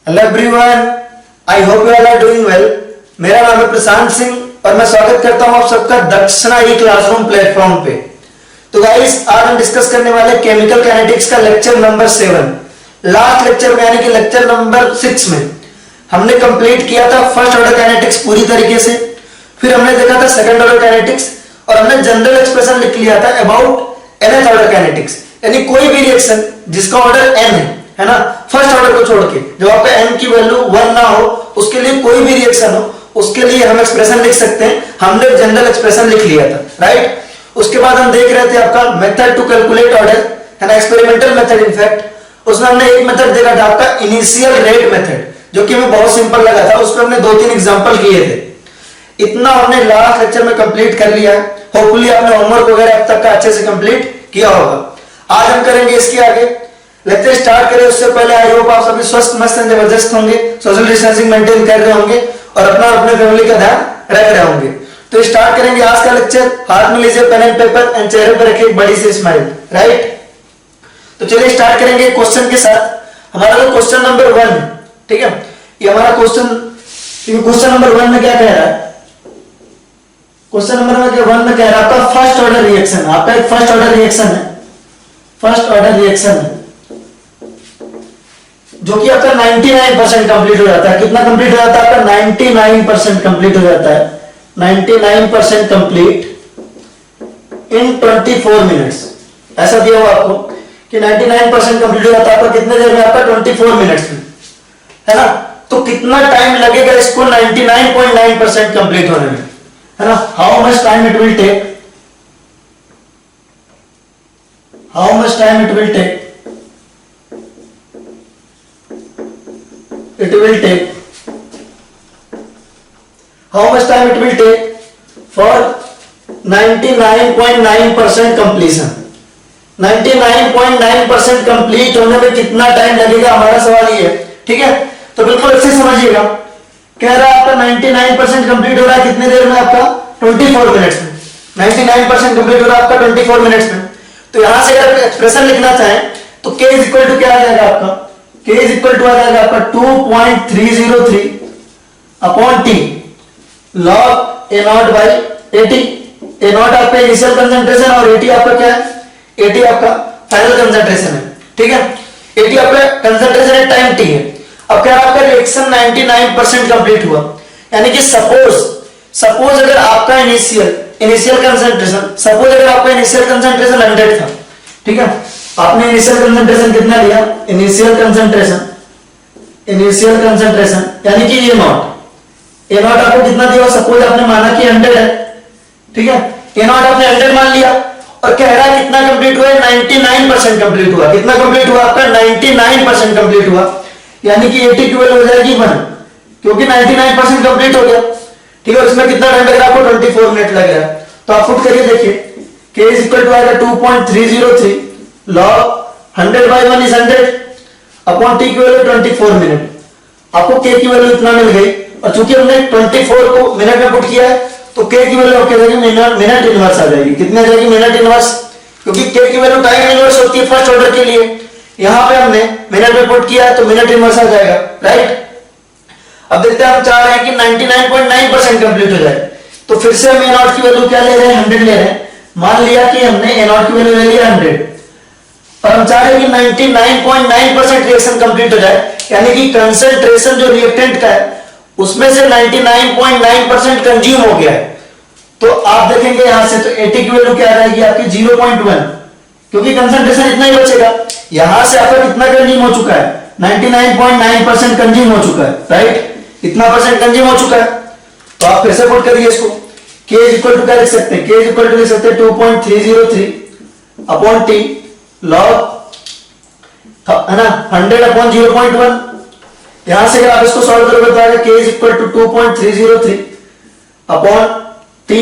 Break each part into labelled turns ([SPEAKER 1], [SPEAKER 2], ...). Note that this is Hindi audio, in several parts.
[SPEAKER 1] Hello everyone, I hope you all are doing well. मेरा नाम है प्रशांत सिंह और मैं स्वागत करता हूं आप सबका दक्षिणा ई क्लासरूम प्लेटफॉर्म पे। तो गाइस, आज हम डिस्कस करने वाले केमिकल काइनेटिक्स का लेक्चर नंबर 7। लास्ट लेक्चर में यानी कि लेक्चर नंबर 6 में हमने कंप्लीट किया था फर्स्ट ऑर्डर काइनेटिक्स पूरी तरीके से। फिर हमने देखा था सेकंड ऑर्डर काइनेटिक्स और हमने जनरल एक्सप्रेशन लिख लिया था अबाउट nth ऑर्डर काइनेटिक्स, यानी कोई भी रिएक्शन जिसका ऑर्डर n है ना, फर्स्ट ऑर्डर को छोड़ के, जब आपका n की वैल्यू 1 ना हो, उसके लिए कोई भी रिएक्शन हो, उसके लिए हम एक्सप्रेशन लिख सकते हैं। हमने जनरल एक्सप्रेशन लिख लिया था, राइट। उसके बाद हम देख रहे थे आपका मेथड टू कैलकुलेट ऑर्डर, है ना, एक्सपेरिमेंटल मेथड। इनफैक्ट उसमें हमने एक मेथड देखा था आपका इनिशियल रेट मेथड, जो कि हमें बहुत सिंपल लगा था। उसमें हमने 2-3 एग्जांपल किए थे। इतना हमने लास्ट लेक्चर में कंप्लीट कर लिया है। होपफुली आपने होमवर्क वगैरह अब तक का अच्छे से कंप्लीट किया होगा। आज हम करेंगे इसके आगे। लेक्चर स्टार्ट करें उससे पहले आई होप आप सभी स्वस्थ, मस्त एंड जबरदस्त होंगे, सोशल डिस्टेंसिंग मेंटेन कर रहे होंगे और अपना अपने फैमिली का ध्यान रख रहे होंगे। तो स्टार्ट करेंगे आज का लेक्चर। हाथ में लीजिए पेन एंड पेपर एंड चेहरे पर रखिए एक बड़ी सी स्माइल, राइट। तो चलिए स्टार्ट करेंगे क्वेश्चन के साथ। हमारा जो क्वेश्चन नंबर 1, ठीक है, ये हमारा क्वेश्चन नंबर 1 में क्या कह रहा है? क्वेश्चन नंबर 1 में कह रहा है आपका फर्स्ट ऑर्डर रिएक्शन। आपका एक फर्स्ट ऑर्डर रिएक्शन है, फर्स्ट ऑर्डर रिएक्शन है जो कि आपका 99% कंप्लीट हो जाता है। कितना कंप्लीट हो जाता है आपका? 99% कंप्लीट हो जाता है। 99% कंप्लीट इन 24 मिनट्स। ऐसा दिया हुआ आपको कि 99% कंप्लीट हो जाता है आपका कितने देर में? आपका 24 मिनट्स में, है ना। तो कितना टाइम लगेगा इसको 99.9% कंप्लीट होने में, है ना? How much time it will take? How much time it will take? It will take, how much time it will take for 99.9% completion? 99.9% complete होने में कितना टाइम लगेगा, हमारा सवाल ये है, ठीक है। तो बिल्कुल अच्छे समझिएगा। कह रहा है आपका 99% कंप्लीट हो रहा है कितने देर में? आपका 24 मिनट्स में। 99% कंप्लीट हो रहा है आपका 24 मिनट्स में। तो यहां से अगर एक्सप्रेशन लिखना चाहें तो k इक्वल टू क्या आ जाएगा आपका? K इज इक्वल टू आ जाएगा आपका 2.303 upon T log A not by eighty. A not आपका इनिशियल कंसंट्रेशन और एटी आपका क्या है? एटी आपका फाइनल कंसंट्रेशन है, ठीक है। एटी आपका कंसंट्रेशन है, टाइम टी है। अब क्या आपका रिएक्शन 99% कंप्लीट हुआ, यानी कि सपोज अगर आपका इनिशियल कंसंट्रेशन, सपोज अगर आपका इनिशियल कंसंट्रेशन 100 था, ठीक है। आपने इनिशियल कंसंट्रेशन कितना लिया? इनिशियल कंसंट्रेशन यानी कि ए नॉट आपको कितना दिया? सपोज आपने माना कि 100 है, ठीक है। ए नॉट आपने 100 मान लिया और कह रहा है कितना कंप्लीट हुआ? 99% कंप्लीट हुआ। कितना कंप्लीट हुआ आपका? 99% कंप्लीट हुआ, यानी कि 80 की वैल्यू हो जाएगी 1, क्योंकि 99% कंप्लीट हो गया, ठीक है। इसमें कितना टाइम लग रहा है आपको? 24 मिनट लग रहा है। तो आप पुट करिए, देखिए k इज इक्वल टू आएगा 2.303 log 100 by 1 is 100 upon t की वैल्यू 24 मिनट। आपको k की वैल्यू इतना मिल गई और चूंकि हमने 24 को मिनट में पुट किया है तो k की वैल्यू आपके जाएगी मिनट इनवर्स आ जाएगी। कितनी आ जाएगी? मिनट इनवर्स, क्योंकि k की वैल्यू टाइम इनवर्स होती है फर्स्ट ऑर्डर के लिए। यहां पे हमने मिनट में पुट किया है तो मिनट इनवर्स आ जाएगा, राइट। अब देखते हैं, हम चाह रहे हैं कि 99.9% कंप्लीट हो जाए, तो फिर से हम a नॉट की वैल्यू क्या ले रहे हैं? 100 ले रहे हैं। मान लिया कि हमने a नॉट की वैल्यू ले लिया 100 और हम चाह रहे हैं कि 99.9% रिएक्शन कंप्लीट हो जाए, यानी कि कंसंट्रेशन जो रिएक्टेंट का है उसमें से 99.9% कंज्यूम हो गया है। तो आप देखेंगे यहां से, तो 80 की वैल्यू क्या रहेगी आपकी? 0.1, क्योंकि कंसंट्रेशन इतना ही बचेगा। यहां से आपका कितना कंज्यूम हो चुका है? 99.9% कंज्यूम हो चुका है, राइट। इतना परसेंट कंज्यूम हो चुका है। तो आप फिर से पुट करिए इसको। k इज इक्वल टू क्या लिख सकते हैं? k इज इक्वल टू लिख सकते हैं 2.303 अपॉन टी लॉग, है ना, 100 अपॉन 0.1। यहां से अगर आप इसको सॉल्व करोगे तो आएगा k is equal to 2.303 upon T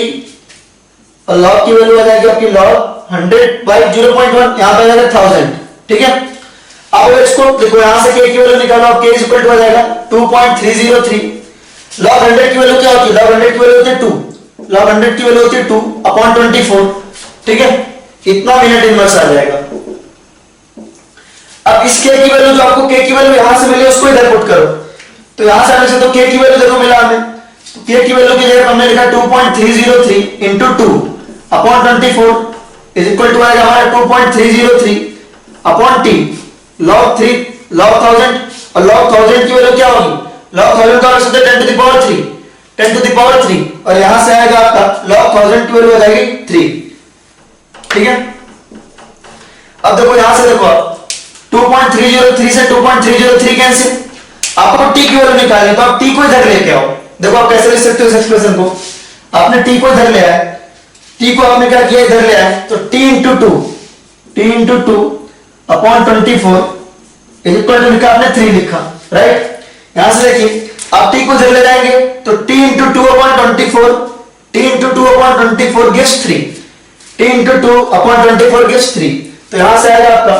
[SPEAKER 1] और लॉग की वैल्यू आ जाएगी आपकी लॉग 100 बाई 0.1, यहां पे आ जाएगा 1000, ठीक है। अब इसको देखो, यहां से k की वैल्यू निकालो, अब k इज इक्वल टू आ जाएगा 2.303 लॉग 100 की वैल्यू क्या होती है? लॉग 100 की वैल्यू होती है 2, लॉग 100 की वैल्यू होती है 2 अपॉन 24, ठीक है। इतना मिनट इनवर्स आ जाएगा। अब इस के की वैल्यू जो आपको के की वैल्यू यहां से मिली उसको इधर पुट करो, तो यहां से आने से तो के की वैल्यू देखो मिला हमें, तो के की वैल्यू की जगह हमने लिखा 2.303 into 2 upon 24 is equal to आएगा हमारा 2.303 upon t log 3 log 1000, और log 1000 की वैल्यू क्या होगी, log 1000 का answer 10 to the power 3, 10 to the power 3, और यहां से आएगा आपका log 1000 की वैल्यू हो जाएगी 3, ठीक है। अब देखो यहां से देखो 2.303 से 2.303 कैंसिल, आपको t की वैल्यू निकालनी है, तो आप t को इधर लेके आओ। देखो आप कैसे लिख सकते हो इस एक्सप्रेशन को, आपने t को इधर ले आया, t को आपने क्या किया इधर ले आया, तो t into 2 upon 24 is equal to लिखा आपने 3 लिखा, राइट। यहां से देखिए आप t को इधर ले जाएंगे तो t into 2 upon 24, t into 2 upon 24 gives 3, t into 2 upon 24 gives 3, तो यहां से आएगा आपका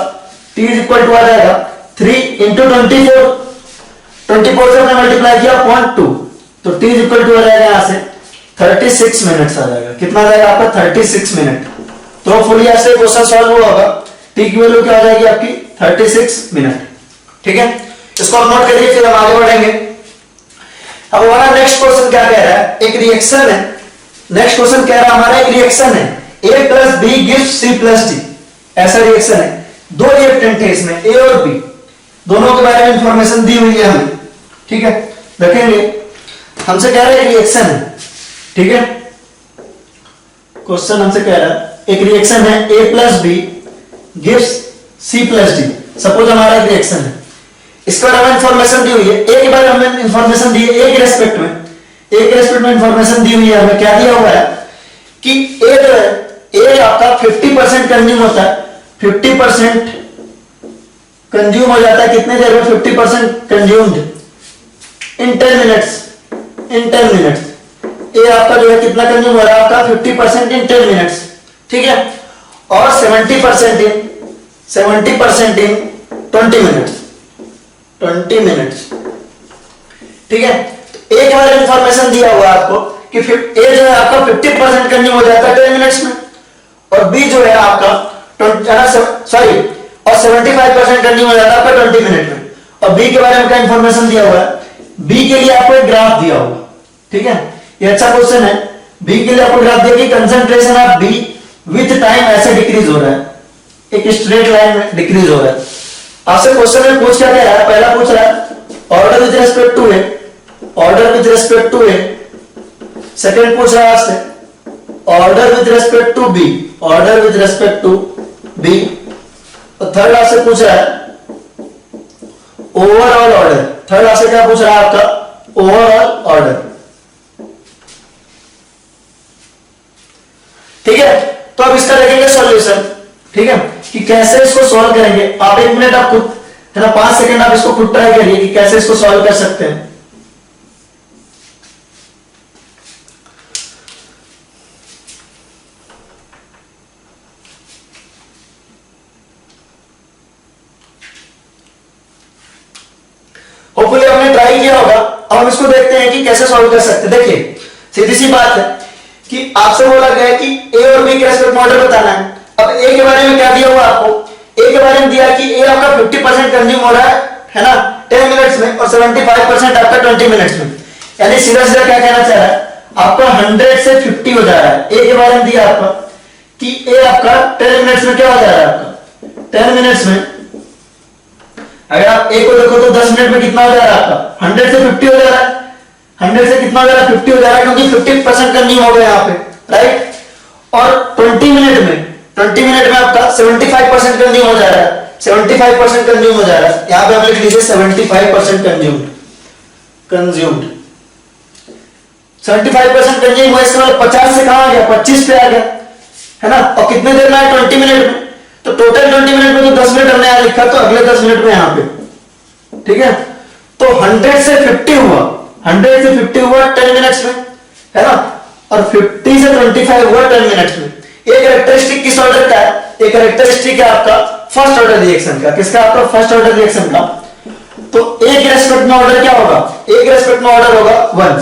[SPEAKER 1] t इज इक्वल टू आ जाएगा 3 into 24 से हमने मल्टीप्लाई किया अपॉन 2, तो t इज इक्वल टू आ जाएगा यहां से 36 मिनट्स आ जाएगा। कितना आ जाएगा आपका 36 मिनट। तो फुली ऐसे क्वेश्चन सॉल्व हुआ होगा, t की वैल्यू क्या आ जाएगी आपकी 36 मिनट, ठीक है। इसको आप नोट करिए, फिर हम आगे बढ़ेंगे। अब हमारा नेक्स्ट क्वेश्चन क्या कह रहा है, एक रिएक्शन है, नेक्स्ट क्वेश्चन कह रहा है हमारा एक रिएक्शन है a plus B gives c plus d, ऐसा रिएक्शन है, दो रिएक्टेंट है इसमें a और b, दोनों के बारे में इंफॉर्मेशन दी हुई है हमें, ठीक है। देखेंगे हमसे कह रहा है एक रिएक्शन है, ठीक है, क्वेश्चन हमसे कह रहा है एक रिएक्शन है a plus B gives c plus D, suppose हमारा एक रिएक्शन है, इसके बारे में इंफॉर्मेशन दी हुई है, a के बारे में हमें इंफॉर्मेशन दी है, a के रेस्पेक्ट में इंफॉर्मेशन दी हुई है हमें, क्या दिया हुआ है कि a जो है a आपका 50% कंज्यूम होता है, 50% कंज्यूम हो जाता है कितने देर में, 50% कंज्यूम्ड इन 10 मिनट्स, ये आपका जो है कितना कंज्यूम हो रहा है आपका 50% इन 10 मिनट्स, ठीक है, और 70% इन 20 मिनट्स, ठीक है। तो एक बार इंफॉर्मेशन दिया हुआ है आपको कि ए जो है आपका 50% कंज्यूम हो जाता है 10 मिनट्स में, और बी जो है आपका और 75% कंज्यूम हो जाता है आपका 20 मिनट में, और बी के बारे में क्या इंफॉर्मेशन दिया हुआ है, बी के लिए आपको एक ग्राफ दिया होगा, ठीक है, ये अच्छा क्वेश्चन है। बी के लिए आपको ग्राफ दिया कि concentration of B with time ऐसे डिक्रीज हो रहा है, एक स्ट्रेट लाइन में डिक्रीज हो रहा है। आपसे क्वेश्चन में पूछ क्या रहा है, पहला पूछ रहा है order with respect to A, second पूछ रहा है आपसे order with respect to B, और थर्ड आपसे पूछ रहा है ओवरऑल ऑर्डर, थर्ड आपसे क्या पूछ रहा है आपका ओवरऑल ऑर्डर, ठीक है। तो अब इसका देखेंगे सॉल्यूशन, ठीक है, कि कैसे इसको सॉल्व करेंगे। आप 1 मिनट आप खुद है ना 5 सेकंड आप इसको खुद ट्राई करिए कि कैसे इसको सॉल्व कर सकते हैं। होपफुली आपने ट्राई किया होगा। अब हम इसको देखते हैं कि कैसे सॉल्व कर सकते हैं। देखिए सीधी सी बात है कि आपसे बोला गया है कि ए और बी के रेस्पेक्ट में ऑर्डर बताना है। अब ए के बारे में क्या दिया हुआ आपको, ए के बारे में दिया कि ए आपका 50% कंज्यूम हो रहा है ना 10 मिनट्स में, और 75% आपका 20 मिनट्स में, यानी सीधा सीधा क्या कहना चाह रहा है आपका 100 से 50 हो जा रहा है। ए के बारे में दिया आपका कि ए आपका 10 मिनट्स में क्या हो जा रहा है आपका 10 मिनट्स में, अगर आप ए को देखो तो 10 मिनट में कितना हो जा रहा है आपका 100 से 50 हो जा रहा है, 100 से कितना हो जा रहा है 50 हो जा रहा है, क्योंकि 50% कंज्यूम हो गया यहाँ पे, राइट। और 20 मिनट में आपका 75% कंज्यूम हो जा रहा है, 75% कंज्यूम हो जा रहा है, यहाँ पे आप लिख लीजिए 75% कंज्यूम्ड 75% कंज्यूम हुआ, इसका मतलब 50 से कहां आ गया 25 पे आ गया, है ना। और कितने देर में है 20 मिनट में, तो टोटल 20 मिनट में तो 10 मिनट हमने यहां लिखा, तो अगले 10 मिनट में यहां पे, ठीक है। तो 100 से 50 हुआ 10 मिनट्स में, है ना, और 50 से 25 हुआ 10 मिनट्स में। ये कैरेक्टरिस्टिक किस ऑर्डर का है, ये कैरेक्टरिस्टिक है आपका फर्स्ट ऑर्डर रिएक्शन का। किसका, आपका फर्स्ट ऑर्डर रिएक्शन का। तो ए के रेस्पेक्ट में ऑर्डर क्या होगा, ए के रेस्पेक्ट में ऑर्डर होगा 1,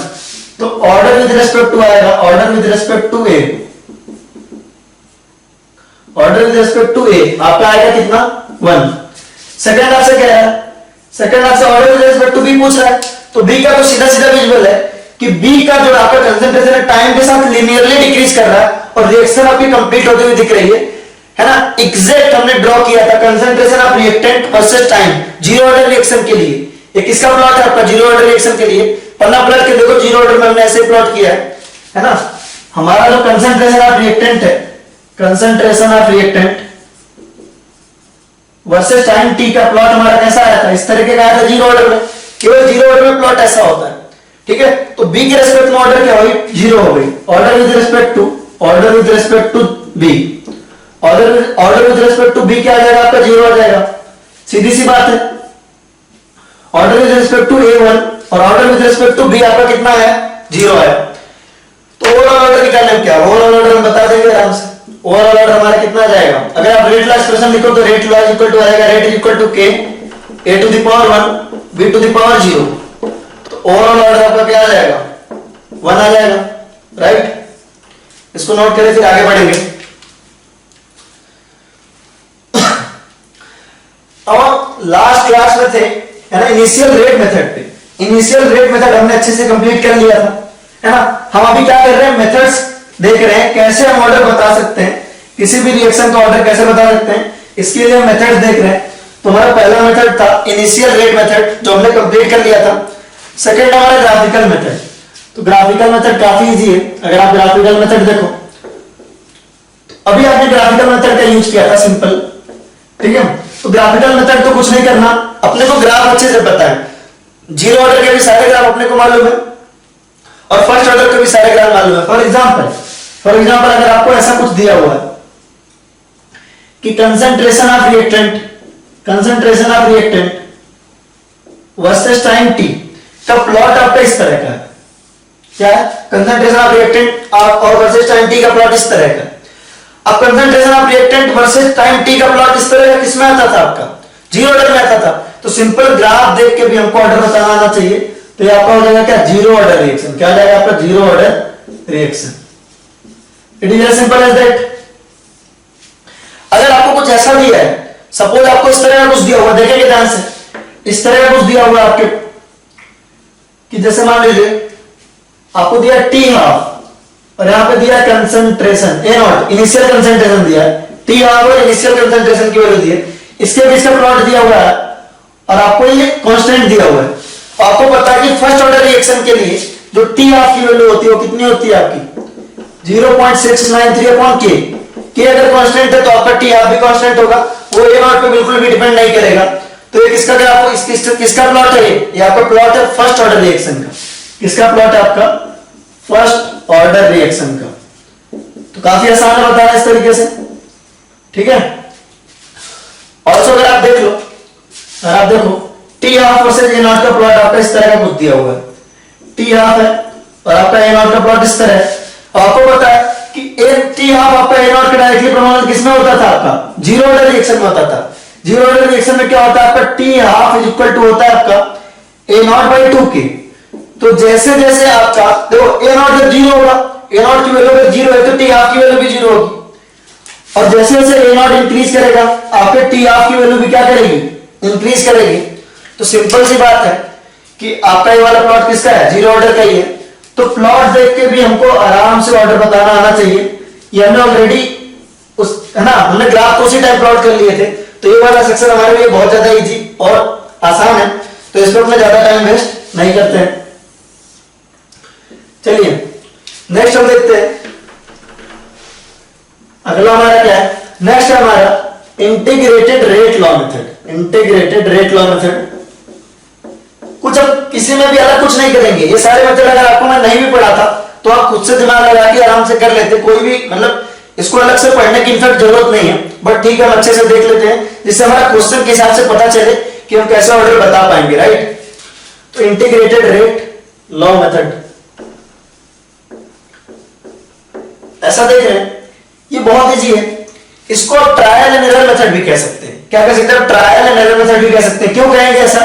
[SPEAKER 1] तो ऑर्डर विद रेस्पेक्ट टू आएगा, order with respect to A, order with respect to A आपका आएगा कितना 1। सेकंड आपसे कह रहा है, सेकंड आपसे order with respect to B पूछ रहा है, तो बी का तो सीधा सीधा विजुअल है कि बी का जो आपका कंसंट्रेशन है टाइम के साथ लिनियरली डिक्रीज कर रहा है और रिएक्शन आपकी कंप्लीट होती हुई दिख रही है ना। एग्जैक्ट हमने ड्रॉ किया था concentration of reactant versus time zero order reaction के लिए। ये किसका प्लॉट है आपका जीरो ऑर्डर रिएक्शन के लिए, पन्ना पलट के देखो जीरो ऑर्डर में हमने ऐसे प्लॉट किया है ना। हमारा जो कंसंट्रेशन ऑफ रिएक्टेंट है, concentration of reactant versus time T का प्लॉट हमारा कैसा आया था, इस तरीके का आया था जीरो ऑर्डर में। केवल जीरो ऑर्डर में प्लॉट ऐसा होता है, ठीक है। तो बी के रेस्पेक्ट में ऑर्डर क्या हुई, जीरो हो गई। Order with respect to B, order with respect to B क्या आ जाएगा आपका, जीरो आ जाएगा, सीधी सी बात है। Order with respect to A1 और order with respect to B आपका कितना है, जीरो है। तो ओवरऑल ऑर्डर निकालने में क्या, ओवरऑल ऑर्डर हम बता देंगे आराम से। ओवरऑल ऑर्डर हमारा कितना आ जाएगा, अगर आप रेट लॉ एक्सप्रेशन लिखो तो रेट लॉ इक्वल टू आएगा rate is equal to k a to the power 1 b to the power 0। तो ओवरऑल ऑर्डर आपका क्या आ जाएगा, 1 आ जाएगा, राइट। इसको नोट करें फिर आगे बढ़ेंगे। और लास्ट क्लास में थे है ना इनिशियल रेट मेथड पे, इनिशियल रेट मेथड हमने अच्छे से कंप्लीट कर लिया था है ना। हम अभी क्या कर रहे हैं, मेथड्स देख रहे हैं कैसे हम ऑर्डर बता सकते हैं, किसी भी रिएक्शन का ऑर्डर कैसे बता सकते हैं, इसके लिए हम मेथड्स देख रहे हैं। तो हमारा पहला मेथड था इनिशियल रेट मेथड जो हमने कंप्लीट कर लिया था। सेकंड हमारा ग्राफिकल मेथड, तो ग्राफिकल मेथड काफी इजी है। अगर आप ग्राफिकल मेथड देखो, अभी आपने ग्राफिकल मेथड का यूज किया था सिंपल, ठीक है। तो ग्राफिकल मेथड तो कुछ नहीं करना, अपने को ग्राफ अच्छे से पता है, जीरो ऑर्डर के भी सारे ग्राफ अपने को मालूम है और फर्स्ट ऑर्डर के भी सारे ग्राफ मालूम है। फॉर एग्जांपल अगर आपको ऐसा कुछ दिया हुआ है कि concentration of reactant versus time T का प्लॉट आपका इस तरह का है, क्या है, कंसंट्रेशन ऑफ रिएक्टेंट और वर्सेस टाइम टी का प्लॉट इस तरह का। अब concentration of reactant versus time T का प्लॉट इस तरह का किसमें आता था, आपका जीरो ऑर्डर में आता था। तो सिंपल ग्राफ देख के भी हमको ऑर्डर बताना आना चाहिए। तो ये आपका हो जाएगा क्या, जीरो ऑर्डर रिएक्शन। क्या हो जाएगा आपका, zero order reaction. It is as simple as that. अगर आपको कुछ ऐसा दिया है, सपोज आपको इस तरह का कुछ दिया हुआ, देखेंगे ध्यान से, इस तरह का कुछ दिया हुआ आपके कि जैसे मान लीजिए आपको दिया टी हाफ और यहां पे दिया concentration A not, initial concentration दिया है, टी हाफ और इनिशियल कंसंट्रेशन की वैल्यू दी है, इसके बीच का प्लॉट दिया हुआ है और आपको ये कांस्टेंट दिया हुआ है। आपको पता है कि फर्स्ट ऑर्डर रिएक्शन के लिए जो टी हाफ की वैल्यू होती है वो कितनी होती है आपकी 0.693 अपॉन के अगर कांस्टेंट है तो आपका टी हाफ भी कांस्टेंट होगा, वो ए नॉट पे बिल्कुल भी डिपेंड नहीं करेगा। तो ये किसका किसका प्लॉट है, ये आपका प्लॉट है फर्स्ट ऑर्डर रिएक्शन का। किसका प्लॉट है आपका, फर्स्ट ऑर्डर रिएक्शन का। तो काफी आसान है बताना इस तरीके से, ठीक है। ऑल्सो अगर आप देखो T half versus A not का प्लॉट आपका इस तरह का कुछ दिया हुआ है, टी हाफ है और आपका ए नॉट का प्लॉट इस तरह है। आपको पता है कि टी हाफ आपका ए नॉट के डायरेक्टली प्रोपोर्शनल किसमें होता था, आपका जीरो ऑर्डर रिएक्शन में होता था। जीरो ऑर्डर रिएक्शन में क्या होता है, आपका T half is equal to होता है आपका ए नॉट बाई 2k। तो जैसे जैसे आपका देखो ए नॉट जब जीरो होगा, ए नॉट की वैल्यू अगर जीरो है तो टी हाफ की वैल्यू भी जीरो होगी, और जैसे जैसे ए नॉट इंक्रीज करेगा आपके टी हाफ की वैल्यू भी क्या करेगी, इंक्रीज करेगी। तो सिंपल सी बात है कि आपका ये वाला प्लॉट किसका है, जीरो ऑर्डर का ही है। तो प्लॉट देख के भी हमको आराम से ऑर्डर बताना आना चाहिए। ये हमने ऑलरेडी उस है ना, हमने ग्राफ तो उसी टाइप प्लॉट कर लिए थे। तो ये वाला सेक्शन हमारे लिए बहुत ज्यादा इजी और आसान है, तो इसमें अपना ज्यादा टाइम वेस्ट नहीं करते हैं। चलिए नेक्स्ट हम देखते हैं, अगला हमारा क्या है, नेक्स्ट है हमारा integrated rate law method. Integrated rate law method कुछ अब किसी में भी अलग कुछ नहीं करेंगे। ये सारे मेथड अगर आपको मैं नहीं भी पढ़ा था तो आप खुद से दिमाग लगा के आराम से कर लेते, कोई भी मतलब इसको अलग से पढ़ने की इनफैक्ट जरूरत नहीं है, बट ठीक है हम अच्छे से देख लेते हैं जिससे हमारा क्वेश्चन के हिसाब से पता चले कि हम कैसे ऑर्डर बता पाएंगे, राइट। तो इंटीग्रेटेड रेट लॉ मेथड ऐसा देख रहे हैं, ये बहुत इजी है। इसको ट्रायल एंड एरर मेथड भी कह सकते हैं। क्या कह सकते हैं, ट्रायल एंड एरर मेथड भी कह सकते हैं। क्यों कहेंगे ऐसा,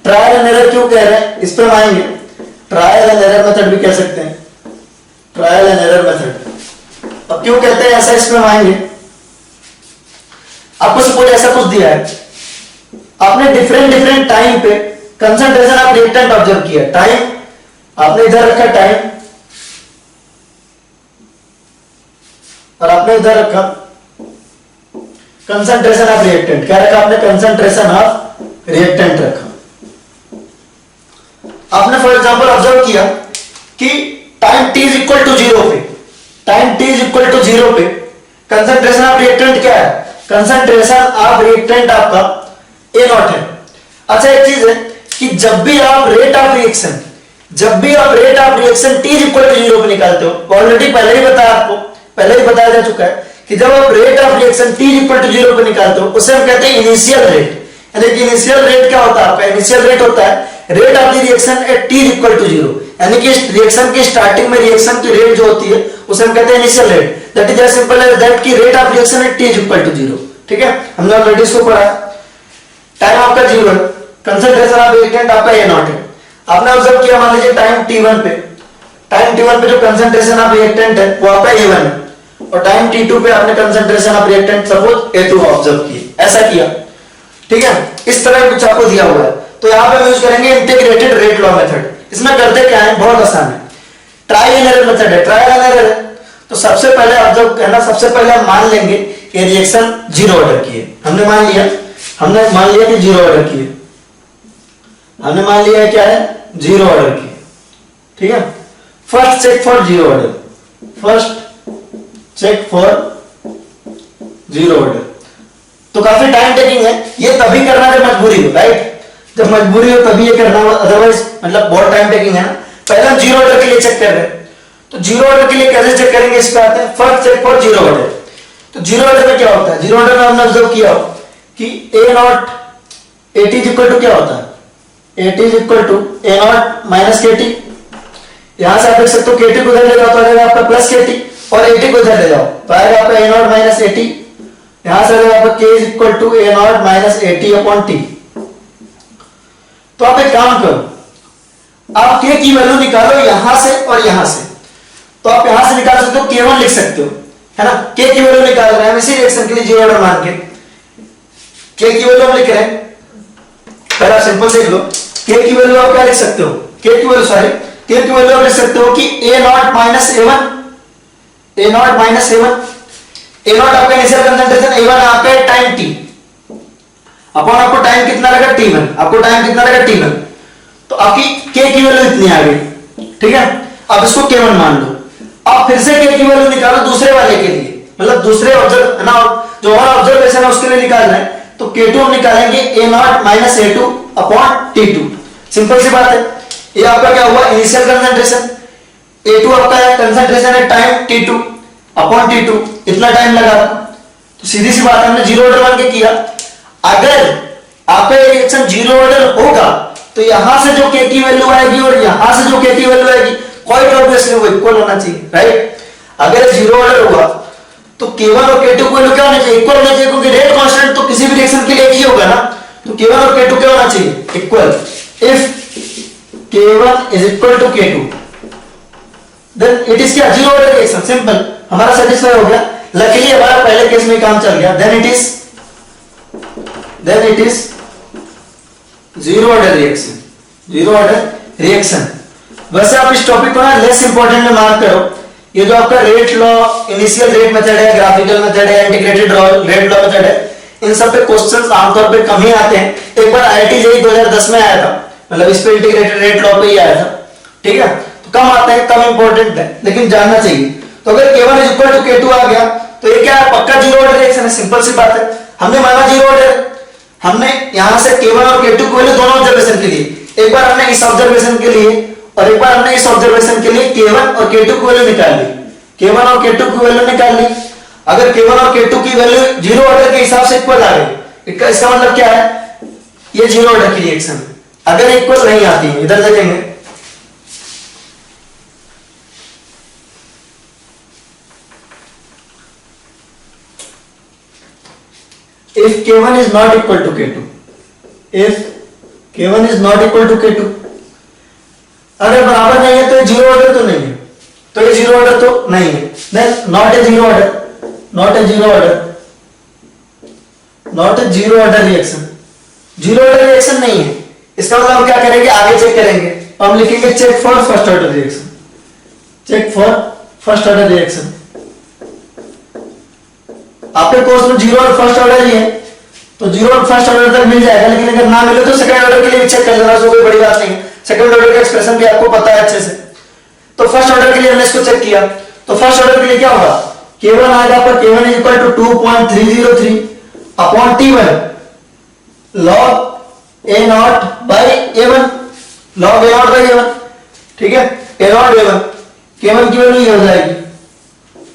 [SPEAKER 1] ट्रायल एंड एरर क्यों कह रहे हैं, इस पर हम आएंगे। ट्रायल एंड एरर मेथड भी कह सकते हैं, ट्रायल एंड एरर मेथड। अब क्यों कहते हैं ऐसा, इस पर हम आएंगे। आपको सपोज ऐसा कुछ दिया है, आपने डिफरेंट डिफरेंट टाइम पे कंसंट्रेशन ऑफ रिएक्टेंट ऑब्जर्व किया। टाइम आपने इधर रखा टाइम, और आपने इधर रखा कंसंट्रेशन ऑफ रिएक्टेंट। क्या रखा आपने? कंसंट्रेशन ऑफ रिएक्टेंट रखा। आपने फॉर एग्जांपल ऑब्जर्व किया कि time t is equal to 0 पे, time t is equal to 0 पे कंसंट्रेशन ऑफ रिएक्टेंट क्या है? कंसंट्रेशन ऑफ रिएक्टेंट आपका A नॉट है। अच्छा एक चीज है कि जब भी आप rate of reaction t is equal to 0 पे निकालते हो, ऑलरेडी पहले ही बताया आपको, पहले ही बताया जा चुका है कि जब आप rate of reaction t is equal to 0 पे निकालते हो उसे हम कहते हैं इनिशियल रेट। यानी कि इनिशियल रेट क्या होता है आपका? इनिशियल रेट होता है rate of the reaction at t is equal to 0। यानी कि रिएक्शन की स्टार्टिंग में रिएक्शन की रेट जो होती है उसे हम कहते हैं initial rate. That is as simple as that की rate of reaction at t is equal to 0। ठीक है, हमने ऑलरेडी इसको पढ़ा। टाइम आपका 0 है, कंसंट्रेशन ऑफ रिएक्टेंट आपका A नॉट है। आपने ऑब्जर्व किया, मान लीजिए टाइम t1 पे जो कंसंट्रेशन ऑफ रिएक्टेंट है वो आपका A1 है, और टाइम t2 पे आपने concentration of reactant suppose A2 observe किए, ऐसा किया। ठीक है, इस तरह कुछ आपको दिया हुआ है, तो यहां पे हम यूज करेंगे इंटीग्रेटेड रेट लॉ मेथड। इसमें करते क्या है? बहुत आसान है, ट्रायल एंड एरर मेथड है। ट्रायल एंड एरर है तो सबसे पहले ऑब्जर्व करना, सबसे पहले हम मान लेंगे कि रिएक्शन 0 ऑर्डर की है। हमने मान लिया कि 0 ऑर्डर की है, हमने मान लिया क्या है? 0 ऑर्डर की। ठीक है, first check for 0 order, first check for 0 order. तो काफी टाइम टेकिंग है, ये तभी करना जब मजबूरी हो, राइट? जब मजबूरी हो तभी ये करना, अदरवाइज मतलब बहुत टाइम टेकिंग है ना। पहले हम 0 ऑर्डर के लिए चेक कर रहे हैं, तो 0 ऑर्डर के लिए कैसे चेक करेंगे? इस पे आते हैं, फर्स्ट चेक फॉर 0 ऑर्डर। तो 0 ऑर्डर में क्या होता है? 0 ऑर्डर में हमने ऑब्जर्व किया हो कि A naught AT is equal to क्या होता है? AT is equal to A not minus KT। यहां से आप देख सकते हो KT को उधर ले जाओ तो आ जाएगा आपका प्लस KT, और AT को उधर ले जाओ तो आएगा आपका A नॉट माइनस AT। यहां से आएगा आपका K is equal to A not minus AT upon T। तो आप एक काम करो, आप K की वैल्यू निकालो यहां से और यहां से। तो आप यहां से निकाल सकते हो, K1 लिख सकते हो, है ना? K की वैल्यू निकाल रहे हैं हम इसी रिएक्शन के लिए 0 ऑर्डर मान के। K की वैल्यू हम लिख रहे हैं, पहला सिंपल देख लो। K की वैल्यू आप क्या लिख सकते हो? K की वैल्यू आप लिख सकते हो कि A not minus A1, A not minus A1। A not आपका इनिशियल कंसंट्रेशन, A1 आपका टाइम T अपॉन आपको टाइम कितना लगा? T1। आपको टाइम कितना लगा? T1। तो आपकी K की वैल्यू इतनी आ गई। ठीक है, अब इसको K1 मान लो। अब फिर से K की वैल्यू निकालो दूसरे वाले के लिए, मतलब दूसरे ऑब्जर्व है ना, जो हमारा ऑब्जर्वेशन है उसके लिए निकालना है। तो K2 हम निकालेंगे A not minus A2 upon T2। Simple सी बात है, ये आपका क्या हुआ? Initial concentration. A2 आपका है कंसंट्रेशन है टाइम T2 अपॉन T2, इतना टाइम लगा। तो सीधी सी बात हमने 0 ऑर्डर मान के किया। अगर आपका रिएक्शन 0 ऑर्डर होगा तो यहां से जो K की वैल्यू आएगी और यहां से जो K की वैल्यू आएगी क्वाइट ऑब्वियसली वो इक्वल होना चाहिए, राइट? अगर 0 ऑर्डर होगा तो K1 और K2 की वैल्यू क्या होना चाहिए? इक्वल होना चाहिए, क्योंकि रेट कांस्टेंट तो किसी भी रिएक्शन के लिए एक ही होगा ना। तो K1 और K2 क्या होना चाहिए? Equal. If K1 is equal to K2 then it is क्या? 0 ऑर्डर रिएक्शन। सिंपल, हमारा सेटिस्फाई हो गया। लकीली हमारा पहले केस में काम चल गया। Then it is 0 order reaction, 0 order reaction. वैसे आप इस टॉपिक को ना लेस इंपॉर्टेंट में मार्क करो। ये जो आपका rate law, initial rate method है, ग्राफिकल मेथड है, इंटीग्रेटेड रेट लॉ मेथड है, इन सब पे क्वेश्चंस आमतौर पे कम ही आते हैं। एक बार आईआईटी जेईई 2010 में आया था, मतलब इस पे इंटीग्रेटेड रेट लॉ पे ही आया था। ठीक है, तो कम आते हैं, कम इंपॉर्टेंट है, लेकिन जानना चाहिए। तो अगर K1 is equal to K2 आ गया तो ये क्या है? पक्का 0 ऑर्डर रिएक्शन है। सिंपल सी बात है, हमने माना 0 ऑर्डर। हमने यहां से K1 और K2 को वैल्यू दोनों ऑब्जर्वेशन के लिए, एक बार हमने इस ऑब्जर्वेशन के लिए और एक बार हमने इस ऑब्जर्वेशन के लिए K1 और K2 की वैल्यू निकाल ली। K1 और K2 की वैल्यू निकाल ली। अगर K1 और K2 की वैल्यू 0 ऑर्डर के हिसाब से इक्वल आ गई, इसका मतलब क्या है? ये 0 ऑर्डर की रिएक्शन है। अगर इक्वल नहीं आती है, इधर देखेंगे, if K1 is not equal to K2, if K1 is not equal to K2, अगर बराबर नहीं है तो ये 0 ऑर्डर तो नहीं है, तो ये 0 ऑर्डर तो नहीं है। Then not a 0 order, not a 0 order, not a 0 order reaction. Zero order reaction नहीं है, इसका मतलब हम क्या करेंगे, आगे चेक करेंगे, हम लिखेंगे check for first order reaction, check for first order reaction. आपके कोर्स में जीरो और फर्स्ट ऑर्डर ही है, तो जीरो और फर्स्ट ऑर्डर तक मिल जाएगा, लेकिन अगर ना मिले तो सेकंड ऑर्डर के लिए भी चेक कर लेना, कोई बड़ी बात नहीं है, सेकंड ऑर्डर का एक्सप्रेशन भी आपको पता है अच्छे से। तो फर्स्ट ऑर्डर के लिए हमने इसको चेक किया, तो फर्स्ट ऑर्डर के लिए क्या होगा, K1 आएगा पर K1 is equal to 2.303 upon T1 log A0 by A1, log A0 by A1, ठीक है, A0 A1, K1 की वैल्यू ये हो जाएगी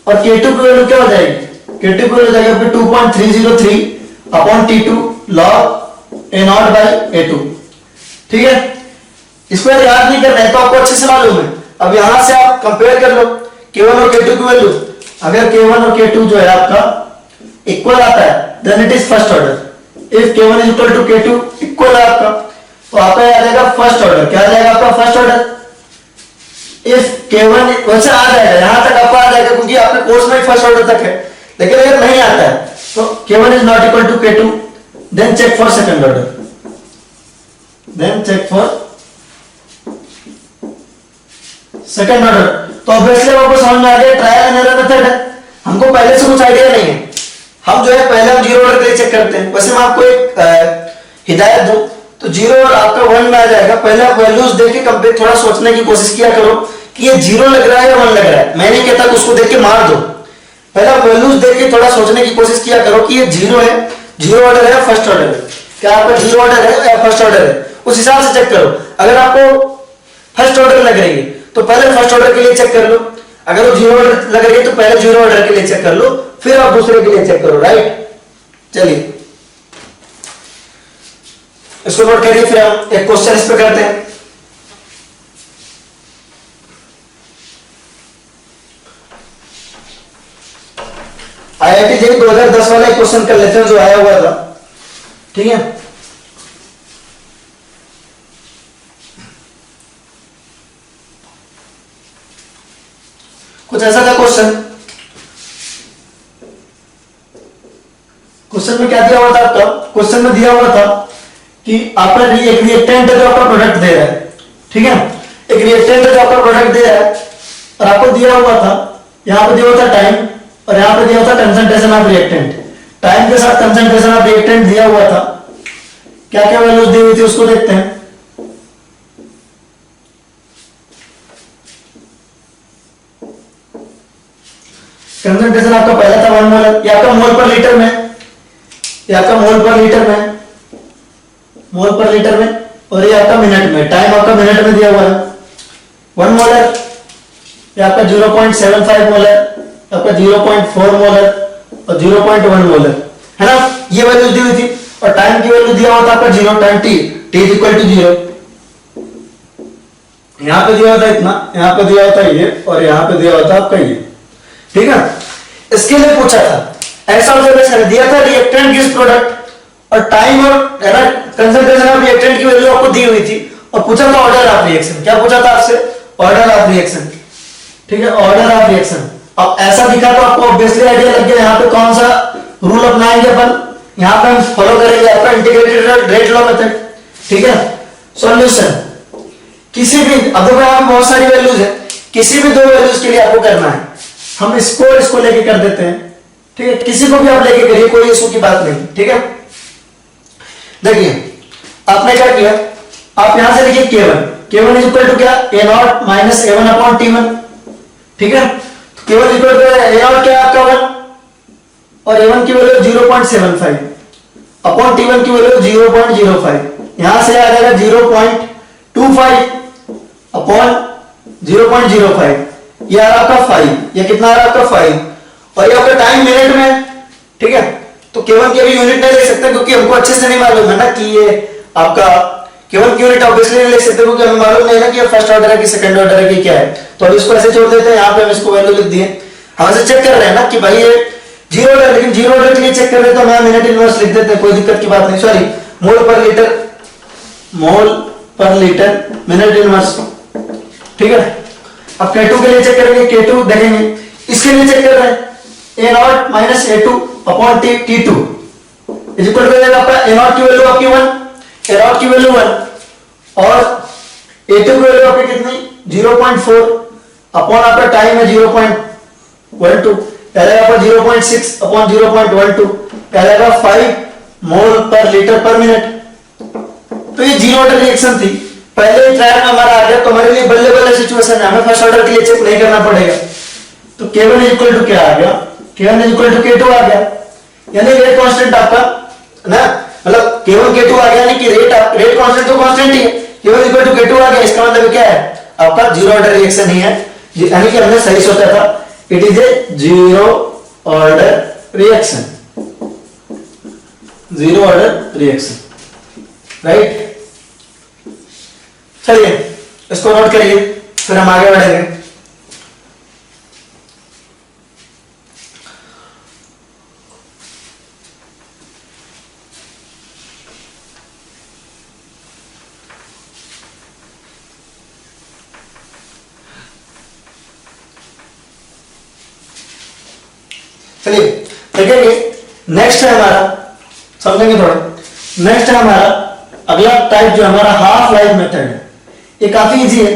[SPEAKER 1] और K2 की वैल्यू क्या हो जाएगी, K2 की वैल्यू जाएगी 2.303 upon T2 log A0 by A2, ठीक है। इसको याद नहीं करना है तो आपको अच्छे से मालूम है। अब यहां से आप कंपेयर कर लो K1 और K2 की वैल्यू, अगर K1 और K2 जो है आपका इक्वल आता है then it is first order. If K1 is equal to K2 equal है आपका, तो आपका आ जाएगा फर्स्ट ऑर्डर, क्या आ जाएगा आपका फर्स्ट ऑर्डर। इफ K1 वैसे आ जाएगा, यहां तक आपका आ जाएगा क्योंकि आपके कोर्स में फर्स्ट ऑर्डर तक है, लेकिन अगर नहीं आता है तो K1 is not equal to K2, then check for second order, then check for second order. तो ऑब्वियसली आपको समझ में आ गया ट्रायल एंड एरर मेथड है, हमको पहले से कुछ आइडिया नहीं है, हम जो है पहले हम जीरो ऑर्डर के लिए चेक करते हैं। वैसे मैं आपको एक हिदायत दूं तो जीरो और आपका वन में आ जाएगा, पहले आप वैल्यूज देख के कंपेयर थोड़ा सोचने की कोशिश किया करो कि ये जीरो लग रहा है या वन लग रहा है। मैं नहीं कहता उसको देख के मार दो, पहले आप वैल्यूज देख के थोड़ा सोचने की कोशिश किया करो कि ये जीरो है, जीरो ऑर्डर है, फर्स्ट ऑर्डर है, क्या आपका जीरो ऑर्डर है या फर्स्ट ऑर्डर है, उस हिसाब से चेक करो। अगर आपको फर्स्ट ऑर्डर लग रही है तो पहले फर्स्ट ऑर्डर के लिए चेक कर लो, अगर वो जीरो ऑर्डर लग रही है तो पहले जीरो ऑर्डर के लिए चेक कर लो, फिर आप दूसरे के लिए चेक करो, राइट। चलिए इसको नोट करिए, फिर हम एक क्वेश्चन इस पे करते हैं। IIT जेईई 2010 वाला एक क्वेश्चन कर लेते हैं जो आया हुआ था, ठीक है। कुछ ऐसा था क्वेश्चन, क्वेश्चन में क्या दिया हुआ था आपका, क्वेश्चन में दिया हुआ था कि आपका एक रिएक्टेंट है जो आपका प्रोडक्ट दे रहा है, ठीक है, एक रिएक्टेंट है जो आपका प्रोडक्ट दे रहा है और आपको दिया हुआ था, यहां पे दिया हुआ था टाइम और यहां पे दिया हुआ था कंसंट्रेशन ऑफ रिएक्टेंट। टाइम के साथ कंसंट्रेशन ऑफ रिएक्टेंट दिया हुआ था, क्या क्या वैल्यूज दी हुई थी उसको देखते हैं। कंसंट्रेशन आपका पहला था 1 मोल, ये आपका मोल पर लीटर में, ये आपका मोल पर लीटर में, मोल पर लीटर में, और ये आपका मिनट में, टाइम आपका मिनट में दिया हुआ है। 1 मोलर, ये आपका 0.75 मोलर, आपका 0.4 मोलर और 0.1 मोलर, है ना, ये वैल्यू दी हुई थी। और टाइम की वैल्यू दिया हुआ था आपका 0 time t, t is equal to 0। यहां पे दिया होता है इतना, यहां पे दिया होता है ये, और यहां पे दिया होता है आपका ये, ठीक है। इसके लिए पूछा था, ऐसा ऑब्जर्वेशन दिया था रिएक्टेंट गिव्स प्रोडक्ट और टाइम और कंसंट्रेशन ऑफ रिएक्टेंट की वैल्यू आपको दी हुई थी और पूछा था ऑर्डर ऑफ रिएक्शन। क्या पूछा था आपसे, ऑर्डर ऑफ रिएक्शन, ठीक है, ऑर्डर ऑफ रिएक्शन। अब ऐसा दिखा तो आपको ऑब्वियसली आइडिया लग गया यहां पे कौन सा रूल अपनाएंगे अपन, यहां पे हम फॉलो करेंगे आपका इंटीग्रेटेड रेट लॉ मेथड, ठीक है। सॉल्यूशन, किसी भी, अब देखो यहां पे बहुत सारी वैल्यूज है, किसी भी दो वैल्यूज के लिए आपको करना है, हम इसको लेके कर देते हैं, ठीक है, किसी को भी आप लेके करिए, कोई इशू की बात नहीं, ठीक है। देखिए आपने क्या किया, आप यहां से लिखिए K1, K1 is equal to क्या, A0 minus A1 upon T1, ठीक है। तो K1 इक्वल टू A0 क्या आपका 1 और A1 की वैल्यू 0.75 अपॉन T1 की वैल्यू 0.05, यहां से आ जाएगा 0.25 अपॉन 0.05, ये आ रहा आपका 5, ये कितना आ रहा आपका 5, और ये आपका टाइम मिनट में, ठीक है। तो K1 की अभी यूनिट नहीं ले सकते क्योंकि हमको अच्छे से नहीं मालूम है ना कि ये आपका K1 की यूनिट ऑब्वियसली नहीं ले सकते क्योंकि हमें मालूम नहीं है ना कि ये फर्स्ट ऑर्डर है कि सेकंड ऑर्डर है कि क्या है। तो अब इसको ऐसे छोड़ देते हैं, यहाँ पे हम इसको वैल्यू लिख दिए, हम ऐसे चेक कर रहे हैं ना कि भाई ये जीरो ऑर्डर, लेकिन जीरो ऑर्डर के लिए चेक कर रहे हैं तो हम मिनट इनवर्स लिख देते हैं, कोई दिक्कत की बात नहीं, सॉरी मोल पर लीटर, मोल पर लीटर मिनट इनवर्स, ठीक है। अब K2 के लिए चेक करेंगे, K2 देखेंगे, इसके लिए चेक कर रहे हैं A0 minus A2 upon T2 is equal to आपका A0 की वैल्यू आपकी 1 ए नॉट की वैल्यू 1 और A2 की वैल्यू आपकी कितनी 0.4 अपॉन आपका टाइम है 0.12 पहले आपका 0.6 अपॉन 0.12 पहले 5 मोल पर लीटर पर मिनट। तो ये जीरो ऑर्डर रिएक्शन थी, पहले ट्रायल में हमारा आ गया, तो हमारे लिए बल्ले बल्ले सिचुएशन है, हमें फर्स्ट ऑर्डर के लिए चेक नहीं करना पड़ेगा। तो K1 इज इक्वल टू क्या आ गया, K1 is equal to K2 आ गया, यानी रेट कांस्टेंट आपका ना, मतलब K1 K2 आ गया, यानी कि रेट कांस्टेंट तो कांस्टेंट ही है, K1 is equal to K2 आ गया, इसका मतलब क्या है आपका जीरो ऑर्डर रिएक्शन ही है, यानी कि हमने सही सोचा था, it is a zero order reaction, zero order reaction, right. चलिए इसको नोट करिए, फिर हम आगे बढ़ेंगे। चलिए देखेंगे, नेक्स्ट है हमारा, समझेंगे थोड़ा, नेक्स्ट है हमारा अगला टाइप जो हमारा हाफ लाइफ मेथड है। ये काफी इजी है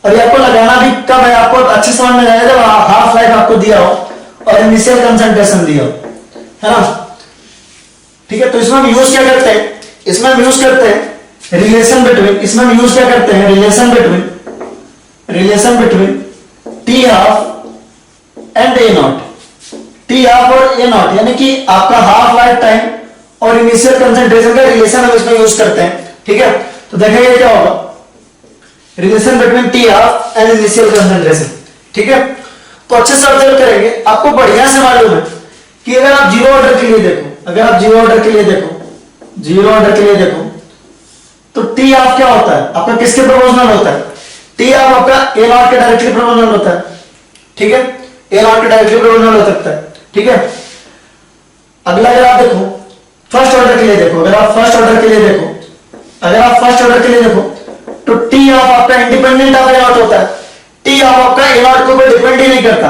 [SPEAKER 1] और ये आपको लगाना भी कब है, आपको अच्छे समझ में आएगा जब हाफ लाइफ आपको दिया हो और इनिशियल कंसंट्रेशन दिया हो, है ना। ठीक है, तो इसमें हम यूज क्या करते हैं, इसमें हम यूज करते हैं रिलेशन बिटवीन, इसमें हम यूज क्या करते हैं relation between T half and A not, T half और ए नॉट, यानी कि आपका हाफ लाइफ टाइम और इनिशियल कंसंट्रेशन का रिलेशन हम इसमें यूज करते हैं। ठीक है, तो देखेंगे क्या होगा, relation between T half and initial concentration. ठीक है, तो अच्छे से ऑब्जर्व करेंगे, आपको बढ़िया से मालूम है कि अगर आप जीरो ऑर्डर के लिए देखो, अगर आप जीरो ऑर्डर के लिए देखो तो टी हाफ क्या होता है आपका, किसके प्रोपोर्शनल होता है, टी हाफ आपका ए नॉट के डायरेक्टली प्रोपोर्शनल होता है। ठीक है, ए नॉट के डायरेक्टली प्रोपोर्शनल हो सकता है। ठीक है, अगला अगर आप देखो फर्स्ट ऑर्डर के लिए देखो, अगर आप फर्स्ट ऑर्डर के लिए देखो तो टी ऑफ आपका इंडिपेंडेंट ऑफ ए नॉट होता है, टी ऑफ आपका ए नॉट के ऊपर डिपेंड ही नहीं करता,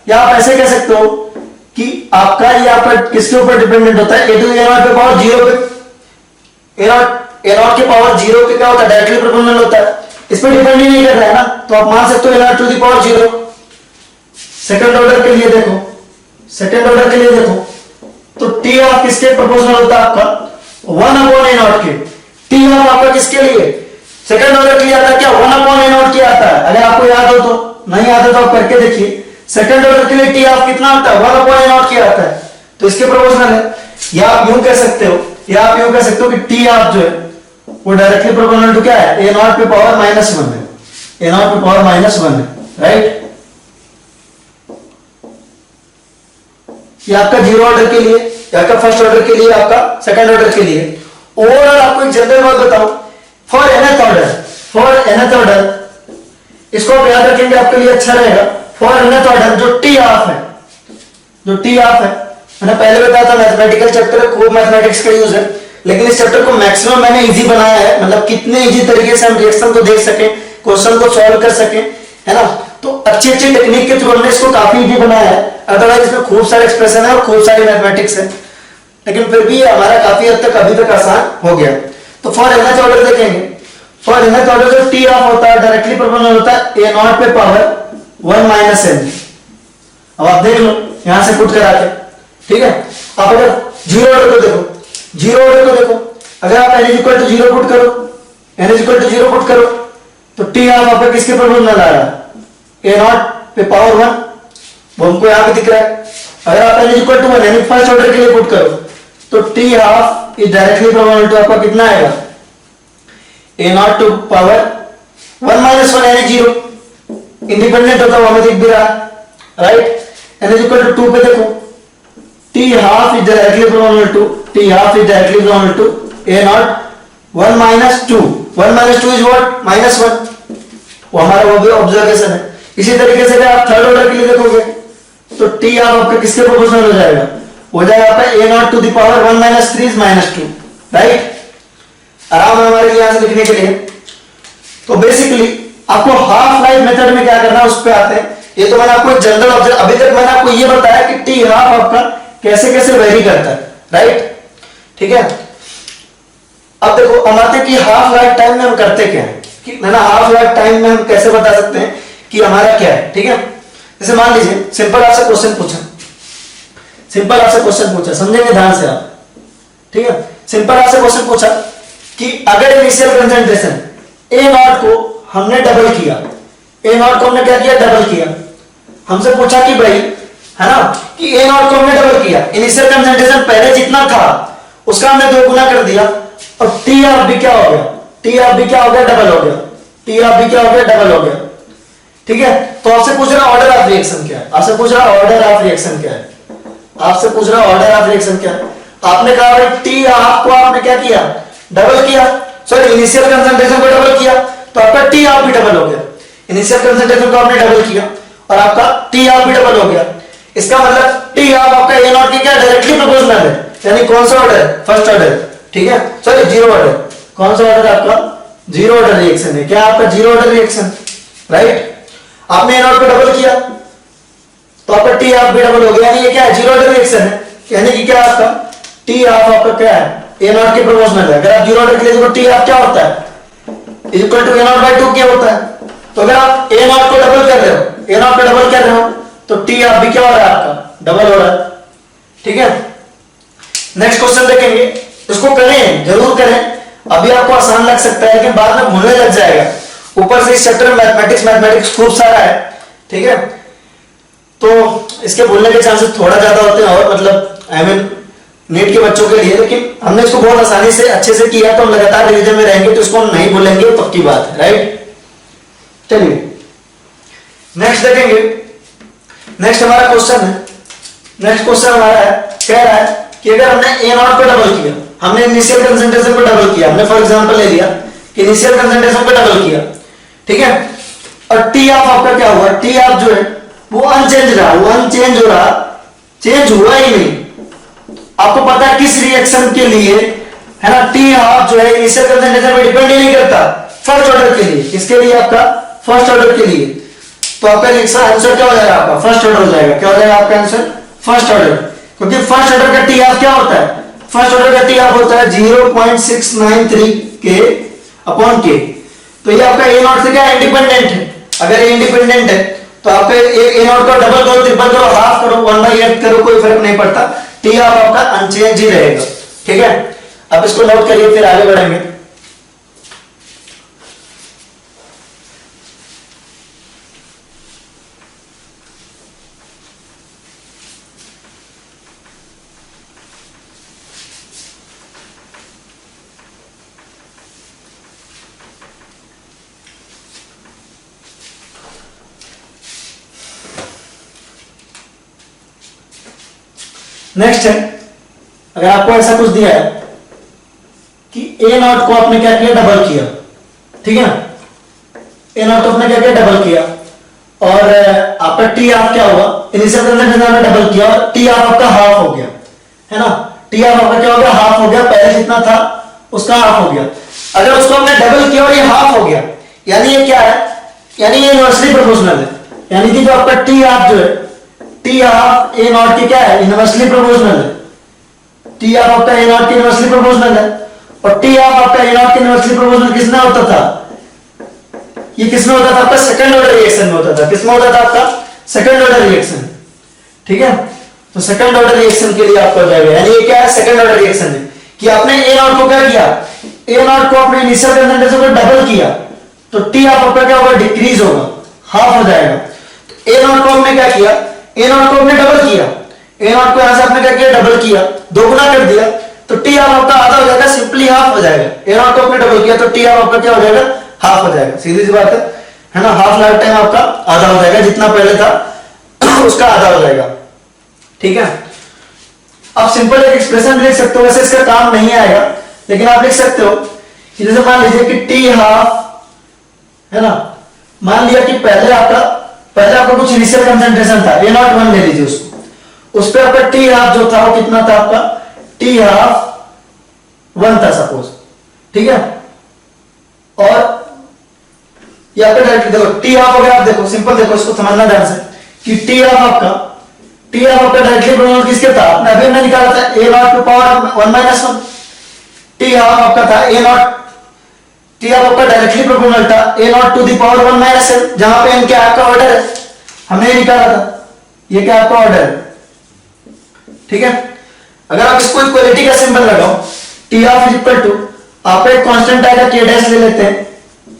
[SPEAKER 1] या आप ऐसे कह सकते हो कि आपका ये आपका किसके ऊपर डिपेंडेंट होता है, ए टू ए नॉट पे पावर जीरो पे, ए नॉट के पावर जीरो पे क्या होता है, डायरेक्टली प्रोपोर्शनल होता है, इस पर डिपेंड ही नहीं कर रहा है ना, तो आप मान सकते हो A not to the power zero. Second order के लिए देखो तो टी ऑफ किसके प्रोपोर्शनल होता है आपका, 1 अपॉन ए नॉट के, टी ऑफ आपका किसके लिए सेकंड ऑर्डर के लिए आता है क्या, 1 अपॉन ए नॉट के आता है, अगर आपको याद हो तो, नहीं आता तो आप करके देखिए, सेकंड ऑर्डर के लिए टी ऑफ कितना आता है, 1 अपॉन ए नॉट के आता है, तो इसके प्रोपोर्शनल है। या आप यूं कह सकते हो कि टी ऑफ जो है वो डायरेक्टली प्रोपोर्शनल टू क्या है, ए नॉट पे पावर -1 है, ए नॉट पे पावर -1 है, राइट। ये आपका जीरो ऑर्डर के लिए, आपका फर्स्ट ऑर्डर के लिए, आपका सेकंड ऑर्डर के लिए। ओवरऑल आपको एक जनरल बात बताऊं, फॉर nth ऑर्डर इसको आप याद रखेंगे, आपके लिए अच्छा रहेगा। फॉर nth ऑर्डर जो टी हाफ है, मैंने पहले बताया था मैथमेटिकल चैप्टर है, खूब मैथमेटिक्स का यूज है, लेकिन इस चैप्टर को मैक्सिमम मैंने इजी बनाया है, मतलब कितने इजी तरीके से हम रिएक्शन को देख सकें, क्वेश्चन को सॉल्व कर सकें, है ना। तो अच्छी टेक्निक के थ्रू हमने इसको काफी इजी बनाया है, अदरवाइज इसमें खूब सारे एक्सप्रेशन है और खूब सारी मैथमेटिक्स है, लेकिन फिर भी हमारा काफी हद तक अभी तक आसान हो गया। तो फॉर nth ऑर्डर देखेंगे, फॉर nth ऑर्डर जो टी ऑफ होता है डायरेक्टली प्रोपोर्शनल होता है ए नॉट पे पावर 1 माइनस n। अब आप देख लो यहां से पुट करा के, ठीक है। आप अगर जीरो ऑर्डर को देखो, अगर आप n इक्वल टू 0 पुट करो, तो टी ऑफ आपका किसके प्रोपोर्शनल आ रहा है, ए नॉट पे पावर 1, वो हमको यहां पे दिख रहा है। अगर आप n इक्वल टू 1 यानी फर्स्ट ऑर्डर के लिए पुट करो, तो T half is directly proportional to आपका कितना आएगा, A not to power 1 minus 1 यानी 0, इंडिपेंडेंट होता हुआ हमें दिख भी रहा, राइट। n इक्वल टू 2 पे देखो, T half is directly proportional to A naught 1 minus 2, 1 minus 2 is what, -1, वो हमारा वो भी ऑब्जर्वेशन है। इसी तरीके से अगर आप थर्ड ऑर्डर के लिए देखोगे तो टी ऑफ आपका किसके प्रोपोर्शनल हो जाएगा, आपका A not to the power 1 minus 3 is -2, right. आराम है हमारे लिए यहां से लिखने के लिए। तो बेसिकली आपको हाफ लाइफ मेथड में क्या करना है उस पे आते हैं। ये तो मैंने आपको जनरल ऑब्जर्व, अभी तक मैंने आपको ये बताया कि टी हाफ आपका कैसे कैसे वेरी करता है, राइट, ठीक है। अब देखो हम आते हैं कि हाफ लाइफ टाइम में हम करते क्या है, है ना, हाफ लाइफ टाइम में हम कैसे बता सकते हैं कि हमारा क्या है, ठीक है। जैसे मान लीजिए सिंपल आपसे क्वेश्चन पूछा, सिंपल आपसे क्वेश्चन पूछा, समझेंगे ध्यान से आप, ठीक है। सिंपल आपसे क्वेश्चन पूछा कि अगर इनिशियल कंसंट्रेशन ए नॉट को हमने डबल किया, ए नॉट को हमने क्या किया, डबल किया, हमसे पूछा कि भाई, है ना, कि ए नॉट को हमने डबल किया, इनिशियल कंसंट्रेशन पहले जितना था उसका हमने 2 गुना कर दिया, और टी ऑफ भी क्या हो गया, टी ऑफ भी क्या हो गया, डबल हो गया, टी ऑफ भी क्या हो गया, डबल हो गया, ठीक है। तो आपसे पूछ रहा ऑर्डर ऑफ रिएक्शन क्या है, आपसे पूछ रहा ऑर्डर ऑफ रिएक्शन क्या है, आपसे पूछ रहा ऑर्डर ऑफ रिएक्शन क्या है। आपने कहा भाई टी ऑफ को आपने क्या किया, डबल किया, सॉरी इनिशियल कंसंट्रेशन को डबल किया, तो आपका टी ऑफ भी डबल हो गया, इनिशियल कंसंट्रेशन को आपने डबल किया और आपका टी ऑफ भी डबल हो गया। इसका मतलब टी ऑफ आपका ए नॉट के क्या डायरेक्टली प्रोपोर्शनल है, यानी कौन सा ऑर्डर, फर्स्ट ऑर्डर, ठीक है, सॉरी जीरो ऑर्डर, कौन सा ऑर्डर आपका, जीरो ऑर्डर रिएक्शन है, क्या आपका जीरो ऑर्डर रिएक्शन, राइट। आपने ए नॉट को डबल किया तो आपका टी ऑफ भी डबल हो गया, यानी ये क्या है, जीरो ऑर्डर रिएक्शन है, यानी कि क्या आपका टी ऑफ आपका क्या है, ए नॉट के प्रोपोर्शनल है। अगर आप जीरो ऑर्डर के लिए तो टी ऑफ क्या होता है, equal to A naught by 2 क्या होता है। तो अगर आप ए नॉट को डबल कर रहे हो, ए नॉट को डबल कर रहे हो तो टी ऑफ भी क्या हो रहा है, आपका डबल हो रहा है, ठीक है। नेक्स्ट क्वेश्चन देखेंगे, इसको करें, जरूर करें, अभी आपको आसान लग सकता है लेकिन बाद में भूलने लग जाएगा। ऊपर से इस चैप्टर में मैथमेटिक्स खूब सारा है, ठीक है, तो इसके भूलने के चांसेस थोड़ा ज्यादा होते हैं, और मतलब आई मीन नीट के बच्चों के लिए, लेकिन हमने इसको बहुत आसानी से अच्छे से किया, तो हम लगातार रिवीजन में रहेंगे तो इसको हम नहीं भूलेंगे, पक्की बात है, राइट। चलिए नेक्स्ट देखेंगे, नेक्स्ट हमारा क्वेश्चन है, नेक्स्ट क्वेश्चन हमारा है, कह रहा है कि अगर हमने ए नॉट को डबल किया, हमने इनिशियल कंसंट्रेशन को डबल किया, हमने फॉर एग्जांपल ले लिया कि इनिशियल कंसंट्रेशन को डबल किया, ठीक है, और टी ऑफ आपका क्या हुआ, टी ऑफ जो है वो अनचेंज रहा, वो अनचेंज हो रहा, चेंज हुआ ही नहीं। आपको पता है किस रिएक्शन के लिए, है ना, टी ऑफ जो है इनिशियल कंसंट्रेशन पे डिपेंड ही नहीं करता, फर्स्ट ऑर्डर के लिए, किसके लिए, आपका फर्स्ट ऑर्डर के लिए। तो आपका रिएक्शन आंसर क्या हो जाएगा, आपका फर्स्ट ऑर्डर हो जाएगा, क्या हो जाएगा आपका आंसर, फर्स्ट ऑर्डर, क्योंकि फर्स्ट ऑर्डर का टी ऑफ क्या होता है, फर्स्ट ऑर्डर का टी ऑफ होता है 0.693 के अपॉन के। तो ये आपका ए नॉट से क्या इंडिपेंडेंट है, अगर ये इंडिपेंडेंट है तो आपका ए नॉट को डबल करो, ट्रिपल करो, हाफ करो, 1/8 करो, कोई फर्क नहीं पड़ता, टी ऑफ आपका अनचेंज ही रहेगा, ठीक है। अब इसको नोट करिए, फिर आगे बढ़ेंगे। नेक्स्ट है, अगर आपको ऐसा कुछ दिया है कि ए नॉट को आपने क्या किया, डबल किया, ठीक है ना, ए नॉट को आपने क्या किया, डबल किया, और आपका टी ऑफ क्या हुआ, इनिशियल कंसंट्रेशन आपने डबल किया और टी ऑफ आपका हाफ हो गया, है ना, टी ऑफ आपका क्या हो गया, हाफ हो गया, पहले जितना था उसका हाफ हो गया। अगर उसको हमने डबल किया और ये हाफ हो गया, यानी ये क्या है, यानी ये इनवर्सली प्रोपोर्शनल है, यानी कि जो आपका टी ऑफ जो है, टी ऑफ ए नॉट की क्या है, इनवर्सली प्रोपोर्शनल है, टी ऑफ आपका ए नॉट की इनवर्सली प्रोपोर्शनल है, और टी ऑफ आपका ए नॉट की इनवर्सली प्रोपोर्शनल किसमें होता था, ये किसमें होता था, आपका सेकंड ऑर्डर रिएक्शन में होता था, किसमें होता था, आपका सेकंड ऑर्डर रिएक्शन, ठीक है। तो सेकंड ऑर्डर रिएक्शन के लिए आपको जाएगा, यानी ये क्या है, सेकंड ऑर्डर रिएक्शन है कि आपने ए नॉट को क्या किया, ए नॉट को आपने इनिशियल कंसंट्रेशन को डबल किया, तो टी ऑफ आपका क्या होगा, डिक्रीज होगा, हाफ हो जाएगा। तो ए नॉट को हमने क्या किया, ए नॉट को हमने डबल किया, ए नॉट को यहां से आपने क्या किया, डबल किया, 2 गुना कर दिया, तो टी ऑफ आपका आधा हो जाएगा, सिंपली हाफ हो जाएगा। ए नॉट को आपने डबल किया तो टी ऑफ आपका क्या हो जाएगा, हाफ हो जाएगा, सीधी सी बात है ना, हाफ लाइफ टाइम आपका आधा हो जाएगा, जितना पहले था उसका आधा हो जाएगा, ठीक है। आप सिंपल एक एक्सप्रेशन लिख सकते हो, वैसे इसका काम नहीं आएगा, लेकिन आप लिख सकते हो कि जैसे मान लीजिए कि टी हाफ, है ना, मान लिया कि पहले आपका कुछ इनिशियल कंसंट्रेशन था, ए नॉट 1 ले लीजिए उसको, उस पे आपका टी हाफ जो था वो कितना था, आपका टी हाफ 1 था सपोज, ठीक है। और ये आपका डायरेक्ट देखो टी हाफ हो गया, आप देखो सिंपल, देखो इसको समझना ध्यान से कि टी हाफ आपका डायरेक्टली प्रोपोर्शनल किसके था, आपने अभी हमने निकाला था A not to power 1 - 1, T half आपका था ए नॉट, टी हाफ आपका डायरेक्टली प्रोपोर्शनल था A not to the power 1 minus N, जहां पे एन क्या आपका ऑर्डर है, हमने निकाला था, ये क्या आपका ऑर्डर है, ठीक है। अगर आप इसको इक्वलिटी का सिंबल लगाओ, T half is equal to, आपका एक कांस्टेंट आएगा के डैश ले लेते हैं,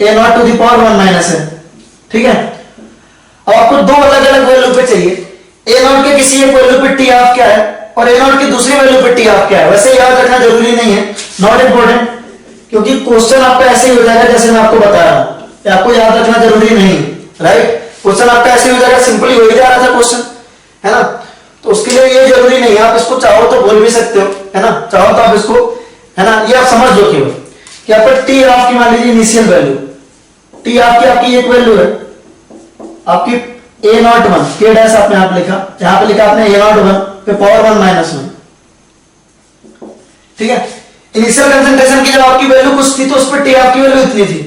[SPEAKER 1] A not to the power 1 minus N, ठीक है। अब आपको दो अलग अलग वैल्यू पे चाहिए, ए नॉट के किसी एक वैल्यू पे टी हाफ क्या है और ए नॉट की दूसरी वैल्यू पे टी हाफ क्या है। वैसे याद रखना जरूरी नहीं है, नॉट इंपॉर्टेंट, क्योंकि क्वेश्चन आपका ऐसे ही हो जाएगा जैसे मैं आपको बता रहा हूं, आपको याद रखना जरूरी नहीं, राइट। क्वेश्चन आपका ऐसे हो जाएगा, सिंपली हो ही जा रहा था क्वेश्चन, है ना। तो उसके लिए ये जरूरी नहीं है, आप इसको चाहो तो बोल भी सकते हो, है ना, चाहो तो आप इसको, है ना, ये आप समझ लो केवल कि आपका टी हाफ की मान लीजिए इनिशियल वैल्यू, टी हाफ की आपकी एक वैल्यू है आपकी ए नॉट 1, के डैश आपने आप लिखा, यहां पे लिखा आपने ए नॉट 1 पे पावर 1 माइनस 1, ठीक है। इनिशियल कंसंट्रेशन की जब आपकी वैल्यू कुछ थी तो उस पर टी हाफ की वैल्यू इतनी थी,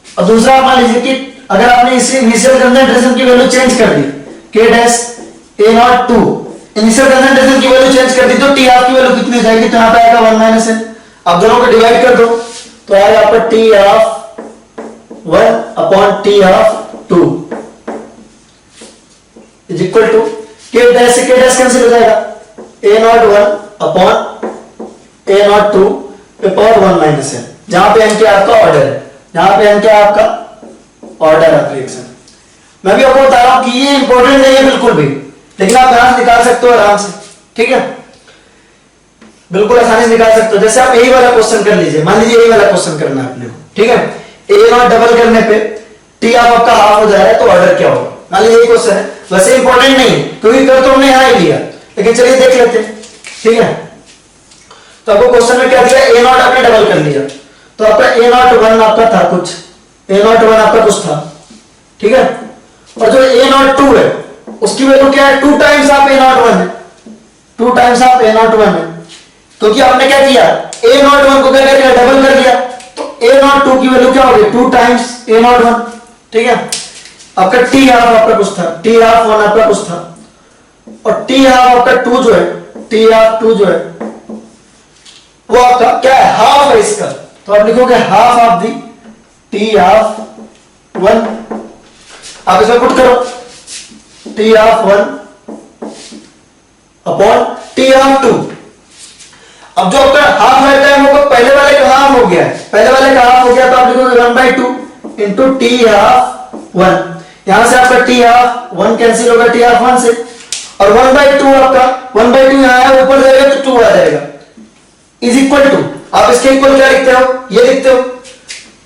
[SPEAKER 1] और दूसरा आप मान लीजिए कि अगर आपने इसी इनिशियल कंसंट्रेशन की वैल्यू चेंज कर दी, के डैश ए नॉट 2, इनिशियल कंसंट्रेशन की वैल्यू चेंज कर दी तो टी हाफ की वैल्यू कितनी हो जाएगी, तो यहां पे आएगा 1 माइनस एन। आप दोनों को डिवाइड कर दो तो आएगा आपका T half 1 upon T half 2 is equal to, K dash से के डैश कैंसिल हो जाएगा, A naught 1 upon A naught 2 पे पावर 1 माइनस एन, जहां पे एन क्या आपका ऑर्डर है, जहां पे एन क्या आपका ऑर्डर ऑफ रिएक्शन। मैं भी आपको बता रहा हूं कि ये इंपॉर्टेंट नहीं है बिल्कुल भी, लेकिन आप यहां से निकाल सकते हो आराम से, ठीक है, बिल्कुल आसानी से निकाल सकते हो। जैसे आप यही वाला क्वेश्चन कर लीजिए, मान लीजिए यही वाला क्वेश्चन करना है आपने, ठीक है, ए नॉट डबल करने पे टी हाफ आपका हाफ हो जाएगा तो ऑर्डर क्या होगा, मान लीजिए यही क्वेश्चन है, वैसे इंपॉर्टेंट नहीं है क्योंकि कर तो हमने यहां ही लिया, लेकिन चलिए देख लेते हैं, ठीक है। तो आपको क्वेश्चन में क्या दिया, ए नॉट आपने डबल कर लिया, तो आपका ए नॉट 1 आपका था कुछ, ए नॉट 1 आपका कुछ था, ठीक है, और जो ए नॉट 2 है उसकी वैल्यू क्या है, 2 टाइम्स आप ए नॉट 1 है, 2 टाइम्स आप ए नॉट 1 है, क्योंकि आपने क्या किया, ए नॉट 1 को क्या कर दिया, डबल कर दिया, तो ए नॉट 2 की वैल्यू क्या होगी, 2 टाइम्स ए नॉट 1, ठीक है। आपका टी हाफ आपका कुछ था, टी हाफ 1 आपका कुछ था, और टी हाफ आपका 2 जो है, टी हाफ 2 जो है वो आपका क्या है, हाफ है इसका, तो आप लिखोगे half of the T half 1, आप इसमें पुट करो T half 1 upon T half 2। अब जो आपका हाफ रहता है वो पहले वाले का हाफ हो गया है, पहले वाले का हाफ हो गया, तो आप लिखोगे 1/2 इंटू टी हाफ 1, यहां से आपका टी हाफ 1 कैंसिल होगा टी हाफ 1 से, और 1/2 आपका 1/2 यहां है, ऊपर जाएगा तो 2 आ जाएगा, इज इक्वल टू, आप इसके इक्वल क्या लिखते हो, ये लिखते हो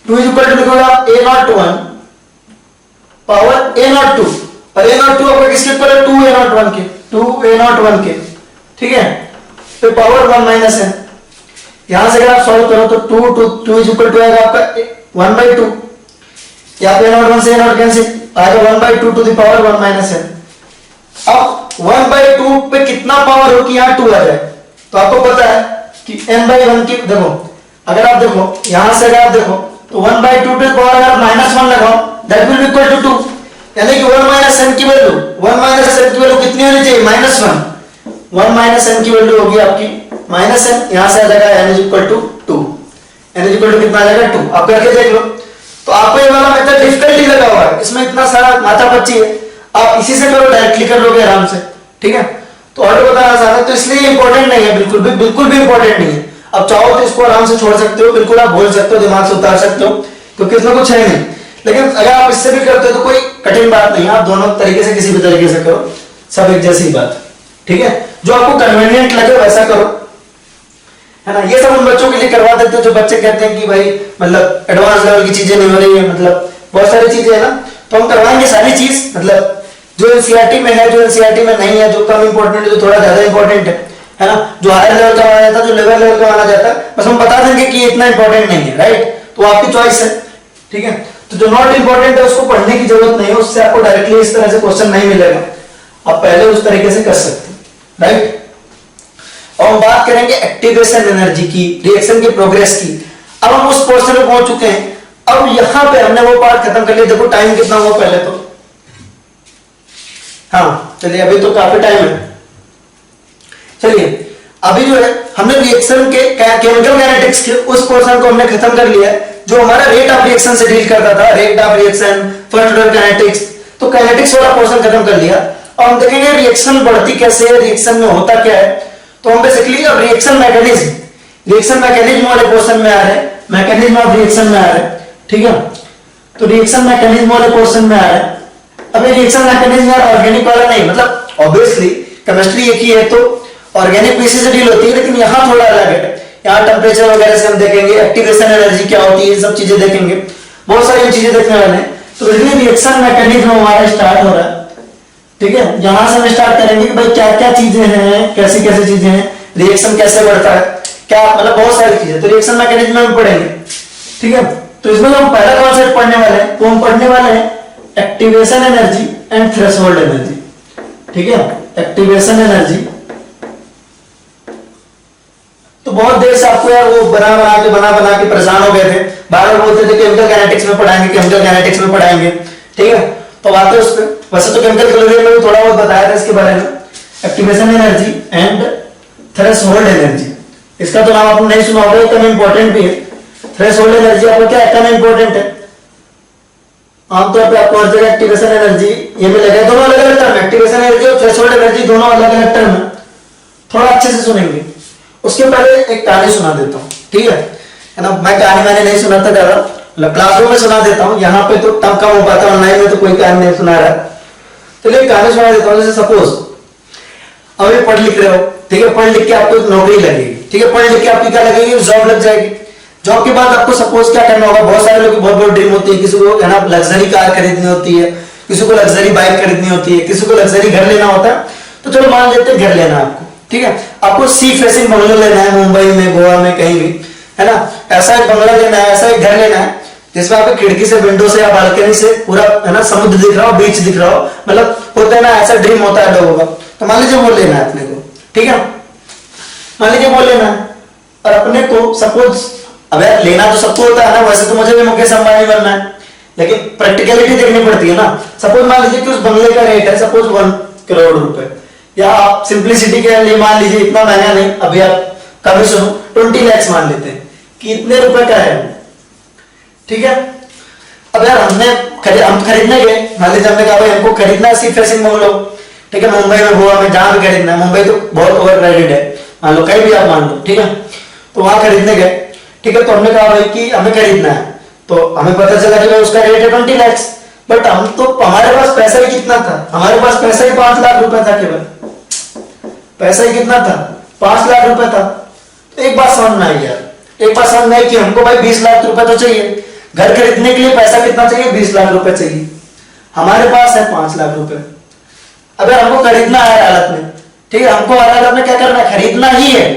[SPEAKER 1] 2 इज इक्वल टू, लिखोगे आप ए नॉट 1 पावर ए नॉट 2, और ए नॉट 2 आपका किसके इक्वल है, 2 ए नॉट 1 के, 2 ए नॉट 1 के, ठीक है, तो पावर 1 माइनस है, यहां से अगर आप सॉल्व करो तो 2 इज इक्वल टू आएगा आपका 1/2, यहां पे ए नॉट 1 से ए नॉट कैंसिल आएगा 1/2 टू द पावर 1 माइनस है। अब 1/2 पे कितना पावर हो कि यहां 2 आ जाए, तो आपको पता है कि n/1 की, देखो अगर आप देखो यहां से अगर आप देखो तो 1/2 टू द पावर अगर -1 लगाओ that will be equal to 2, यानी कि 1 माइनस n की वैल्यू, 1 माइनस n की वैल्यू कितनी होनी चाहिए, -1, 1 माइनस n की वैल्यू होगी आपकी -n, यहां से आ जाएगा n is equal to 2, n is equal to कितना आ जाएगा 2, आप करके देख लो। तो आपको ये वाला मेथड डिफिकल्टी लगा हुआ है, इसमें इतना सारा माथापच्ची है, आप इसी से करो, डायरेक्टली कर लोगे आराम से, ठीक है। तो ऑर्डर बताना आसान है, तो इसलिए इंपॉर्टेंट नहीं है, बिल्कुल भी इंपॉर्टेंट नहीं है। अब चाहो तो इसको आराम से छोड़ सकते हो, बिल्कुल आप बोल सकते हो, दिमाग से उतार सकते हो, क्योंकि इसमें कुछ है नहीं, लेकिन अगर आप इससे भी करते हो तो कोई कठिन बात नहीं है, आप दोनों तरीके से किसी भी तरीके से करो, सब एक जैसी बात, ठीक है, जो आपको कन्वीनियंट लगे वैसा करो, है ना। ये सब उन बच्चों के लिए करवा देते हैं जो बच्चे कहते हैं कि भाई मतलब एडवांस लेवल की चीजें नहीं हो रही है, मतलब बहुत सारी चीजें है ना, तो हम करवाएंगे सारी चीज, मतलब जो एनसीईआरटी में है, जो एनसीईआरटी में नहीं है, जो कम इंपॉर्टेंट है, जो थोड़ा ज्यादा इंपॉर्टेंट है ना, जो हायर लेवल का माना जाता है, जो लोअर लेवल का माना जाता है, बस हम बता देंगे कि ये इतना इंपॉर्टेंट नहीं है, राइट, तो आपकी चॉइस है, ठीक है। तो जो नॉट इंपॉर्टेंट है उसको पढ़ने की जरूरत नहीं है, उससे आपको डायरेक्टली इस तरह से क्वेश्चन नहीं मिलेगा, आप पहले उस तरीके से कर सकते हैं, राइट। और हम बात करेंगे एक्टिवेशन एनर्जी की, रिएक्शन की प्रोग्रेस की। अब हम उस पोर्शन में पहुंच चुके हैं, अब यहां पे हमने वो पार्ट खत्म कर लिया, देखो टाइम कितना हुआ पहले तो, हाँ चलिए अभी तो काफी टाइम है, चलिए अभी जो है हमने रिएक्शन के केमिकल काइनेटिक्स के उस पोर्शन को हमने खत्म कर लिया है जो हमारा रेट ऑफ रिएक्शन से डील करता था, rate of reaction, first order kinetics. तो काइनेटिक्स वाला पोर्शन खत्म कर लिया और हम देखेंगे रिएक्शन बढ़ती कैसे है, रिएक्शन में होता क्या है। तो हम बेसिकली अब रिएक्शन मैकेनिज्म वाले पोर्शन में आ रहे हैं, मैकेनिज्म ऑफ रिएक्शन में आ रहे हैं, ठीक है। तो रिएक्शन मैकेनिज्म वाले पोर्शन में आ रहे हैं। अब ये रिएक्शन मैकेनिज्म यार ऑर्गेनिक वाला नहीं, मतलब ऑब्वियसली केमिस्ट्री एक ही है तो ऑर्गेनिक पीसी से डील होती है, लेकिन यहाँ थोड़ा अलग है। यहाँ टेम्परेचर वगैरह से हम देखेंगे, एक्टिवेशन एनर्जी क्या होती है, सब चीजें देखेंगे, बहुत सारी चीजें देखने वाले हैं। तो रिएक्शन मैकेनिज्म हमारा स्टार्ट हो रहा है, ठीक है। यहां से हम स्टार्ट करेंगे कि भाई क्या क्या चीजें हैं, कैसी कैसी चीजें हैं, रिएक्शन कैसे बढ़ता है, क्या मतलब बहुत सारी चीजें। तो रिएक्शन मैकेनिज्म में हम पढ़ेंगे, ठीक है। तो इसमें हम पहला कॉन्सेप्ट पढ़ने वाले हैं, वो हम पढ़ने वाले हैं activation energy and threshold energy, ठीक है। एक्टिवेशन एनर्जी तो बहुत देर से आपको यार वो बना के परेशान हो गए थे, बार बार बोलते थे केमिकल काइनेटिक्स में पढ़ाएंगे, ठीक है। तो बात है उस पर। वैसे तो केमिकल कैलोरी में भी थोड़ा बहुत बताया था इसके बारे में, activation energy and threshold energy. इसका तो नाम आपने नहीं सुना होगा, इतना इंपॉर्टेंट भी है। थ्रेशोल्ड एनर्जी आपको क्या इतना इंपॉर्टेंट है, आमतौर पे आपको हर जगह एक्टिवेशन एनर्जी ये मिलेगा, दोनों अलग अलग टर्म, एक्टिवेशन एनर्जी और थ्रेशोल्ड एनर्जी दोनों अलग अलग टर्म है, थोड़ा अच्छे से सुनेंगे। उसके पहले एक कहानी सुना देता हूँ, ठीक है ना। मैं कहानी मैंने नहीं सुनाता ज्यादा, क्लासरूम में सुना देता हूँ, यहाँ पे तो तब कम हो पाता, ऑनलाइन में तो कोई कहानी नहीं सुना रहा। चलिए एक कहानी सुना देता हूँ। जैसे सपोज अभी पढ़ लिख रहे हो, ठीक है, पढ़ लिख के आपको एक नौकरी लगेगी, ठीक है, पढ़ लिख के आपकी क्या लगेगी, जॉब लग जाएगी। जॉब के बाद आपको सपोज क्या करना होगा, बहुत सारे लोगों की बहुत बड़ी ड्रीम होती है, किसी को है ना लग्जरी कार खरीदनी होती है, किसी को लग्जरी बाइक खरीदनी होती है, किसी को लग्जरी घर लेना होता है। तो चलो मान लेते हैं घर लेना आपको, ठीक है। आपको सी फेसिंग बंगला लेना है, मुंबई में, गोवा में, कहीं भी, है ना। ऐसा एक बंगला लेना है, ऐसा एक घर लेना है जिसमें आपको खिड़की से, विंडो से या बालकनी से पूरा है ना समुद्र दिख रहा हो, बीच दिख रहा हो, मतलब होता है ना, ऐसा ड्रीम होता है लोगों का। तो मान लीजिए वो लेना है अपने को, ठीक है, मान लीजिए वो लेना है। और अपने को सपोज, अब यार लेना तो सबको होता है ना, वैसे तो मुझे भी मुकेश अंबानी बनना है, लेकिन प्रैक्टिकलिटी देखनी पड़ती है ना। सपोज मान लीजिए कि उस बंगले का रेट है सपोज 1 करोड़ रुपए, या आप सिंप्लिसिटी के लिए मान लीजिए, इतना महंगा नहीं, अभी आप कभी सुनो 20 लाख मान लेते हैं कि इतने रुपए का है, ठीक है। अब यार हम खरीदने गए, मान लीजिए हमने कहा भाई हमको खरीदना है सी फेसिंग बंगलो, ठीक है, मुंबई में, गोवा में, जहां भी खरीदना है। मुंबई तो बहुत ओवर क्राउडेड है, मान लो कहीं भी आप मान लो, ठीक है। तो वहां खरीदने गए, ठीक है। तो हमने कहा भाई कि हमें खरीदना है, तो हमें पता चला कि भाई उसका रेट है 20 लाख, बट हमारे पास पैसा ही कितना था, हमारे पास पैसा ही 5 लाख रुपए था, केवल पैसा ही कितना था, 5 लाख रुपए था। तो एक बात समझ में आई यार, एक बात समझ में आई कि हमको भाई 20 लाख रुपए तो चाहिए, घर खरीदने के लिए पैसा कितना चाहिए, 20 लाख रुपए चाहिए, हमारे पास है 5 लाख रुपए। अगर हमको खरीदना है हालत में, ठीक है, हमको हालत में क्या करना है, खरीदना ही है,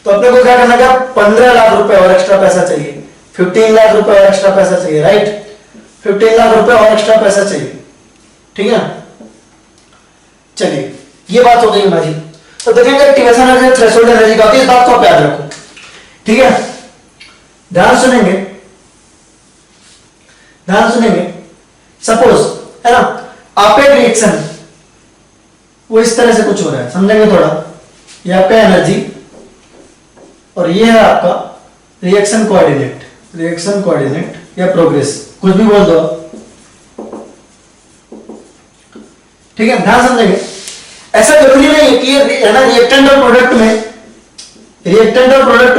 [SPEAKER 1] तो अपने को क्या करना है, 15 लाख रुपए और एक्स्ट्रा पैसा चाहिए, 15 लाख रुपए और एक्स्ट्रा पैसा चाहिए, राइट, 15 लाख रुपए और एक्स्ट्रा पैसा चाहिए, ठीक है। चलिए ये बात हो गई हमारी। तो देखेंगे एक्टिवेशन एनर्जी, थ्रेशोल्ड एनर्जी का, इस बात को आप याद रखो, ठीक है, ध्यान सुनेंगे, ध्यान सुनेंगे। सपोज है ना, आप एक रिएक्शन वो इस तरह से कुछ हो रहा है, समझेंगे थोड़ा। ये आपका एनर्जी और ये है आपका रिएक्शन कोऑर्डिनेट या प्रोग्रेस, कुछ भी बोल दो, ठीक है, ध्यान समझेंगे। ऐसा जरूरी नहीं है कि ये है ना रिएक्टेंट और प्रोडक्ट में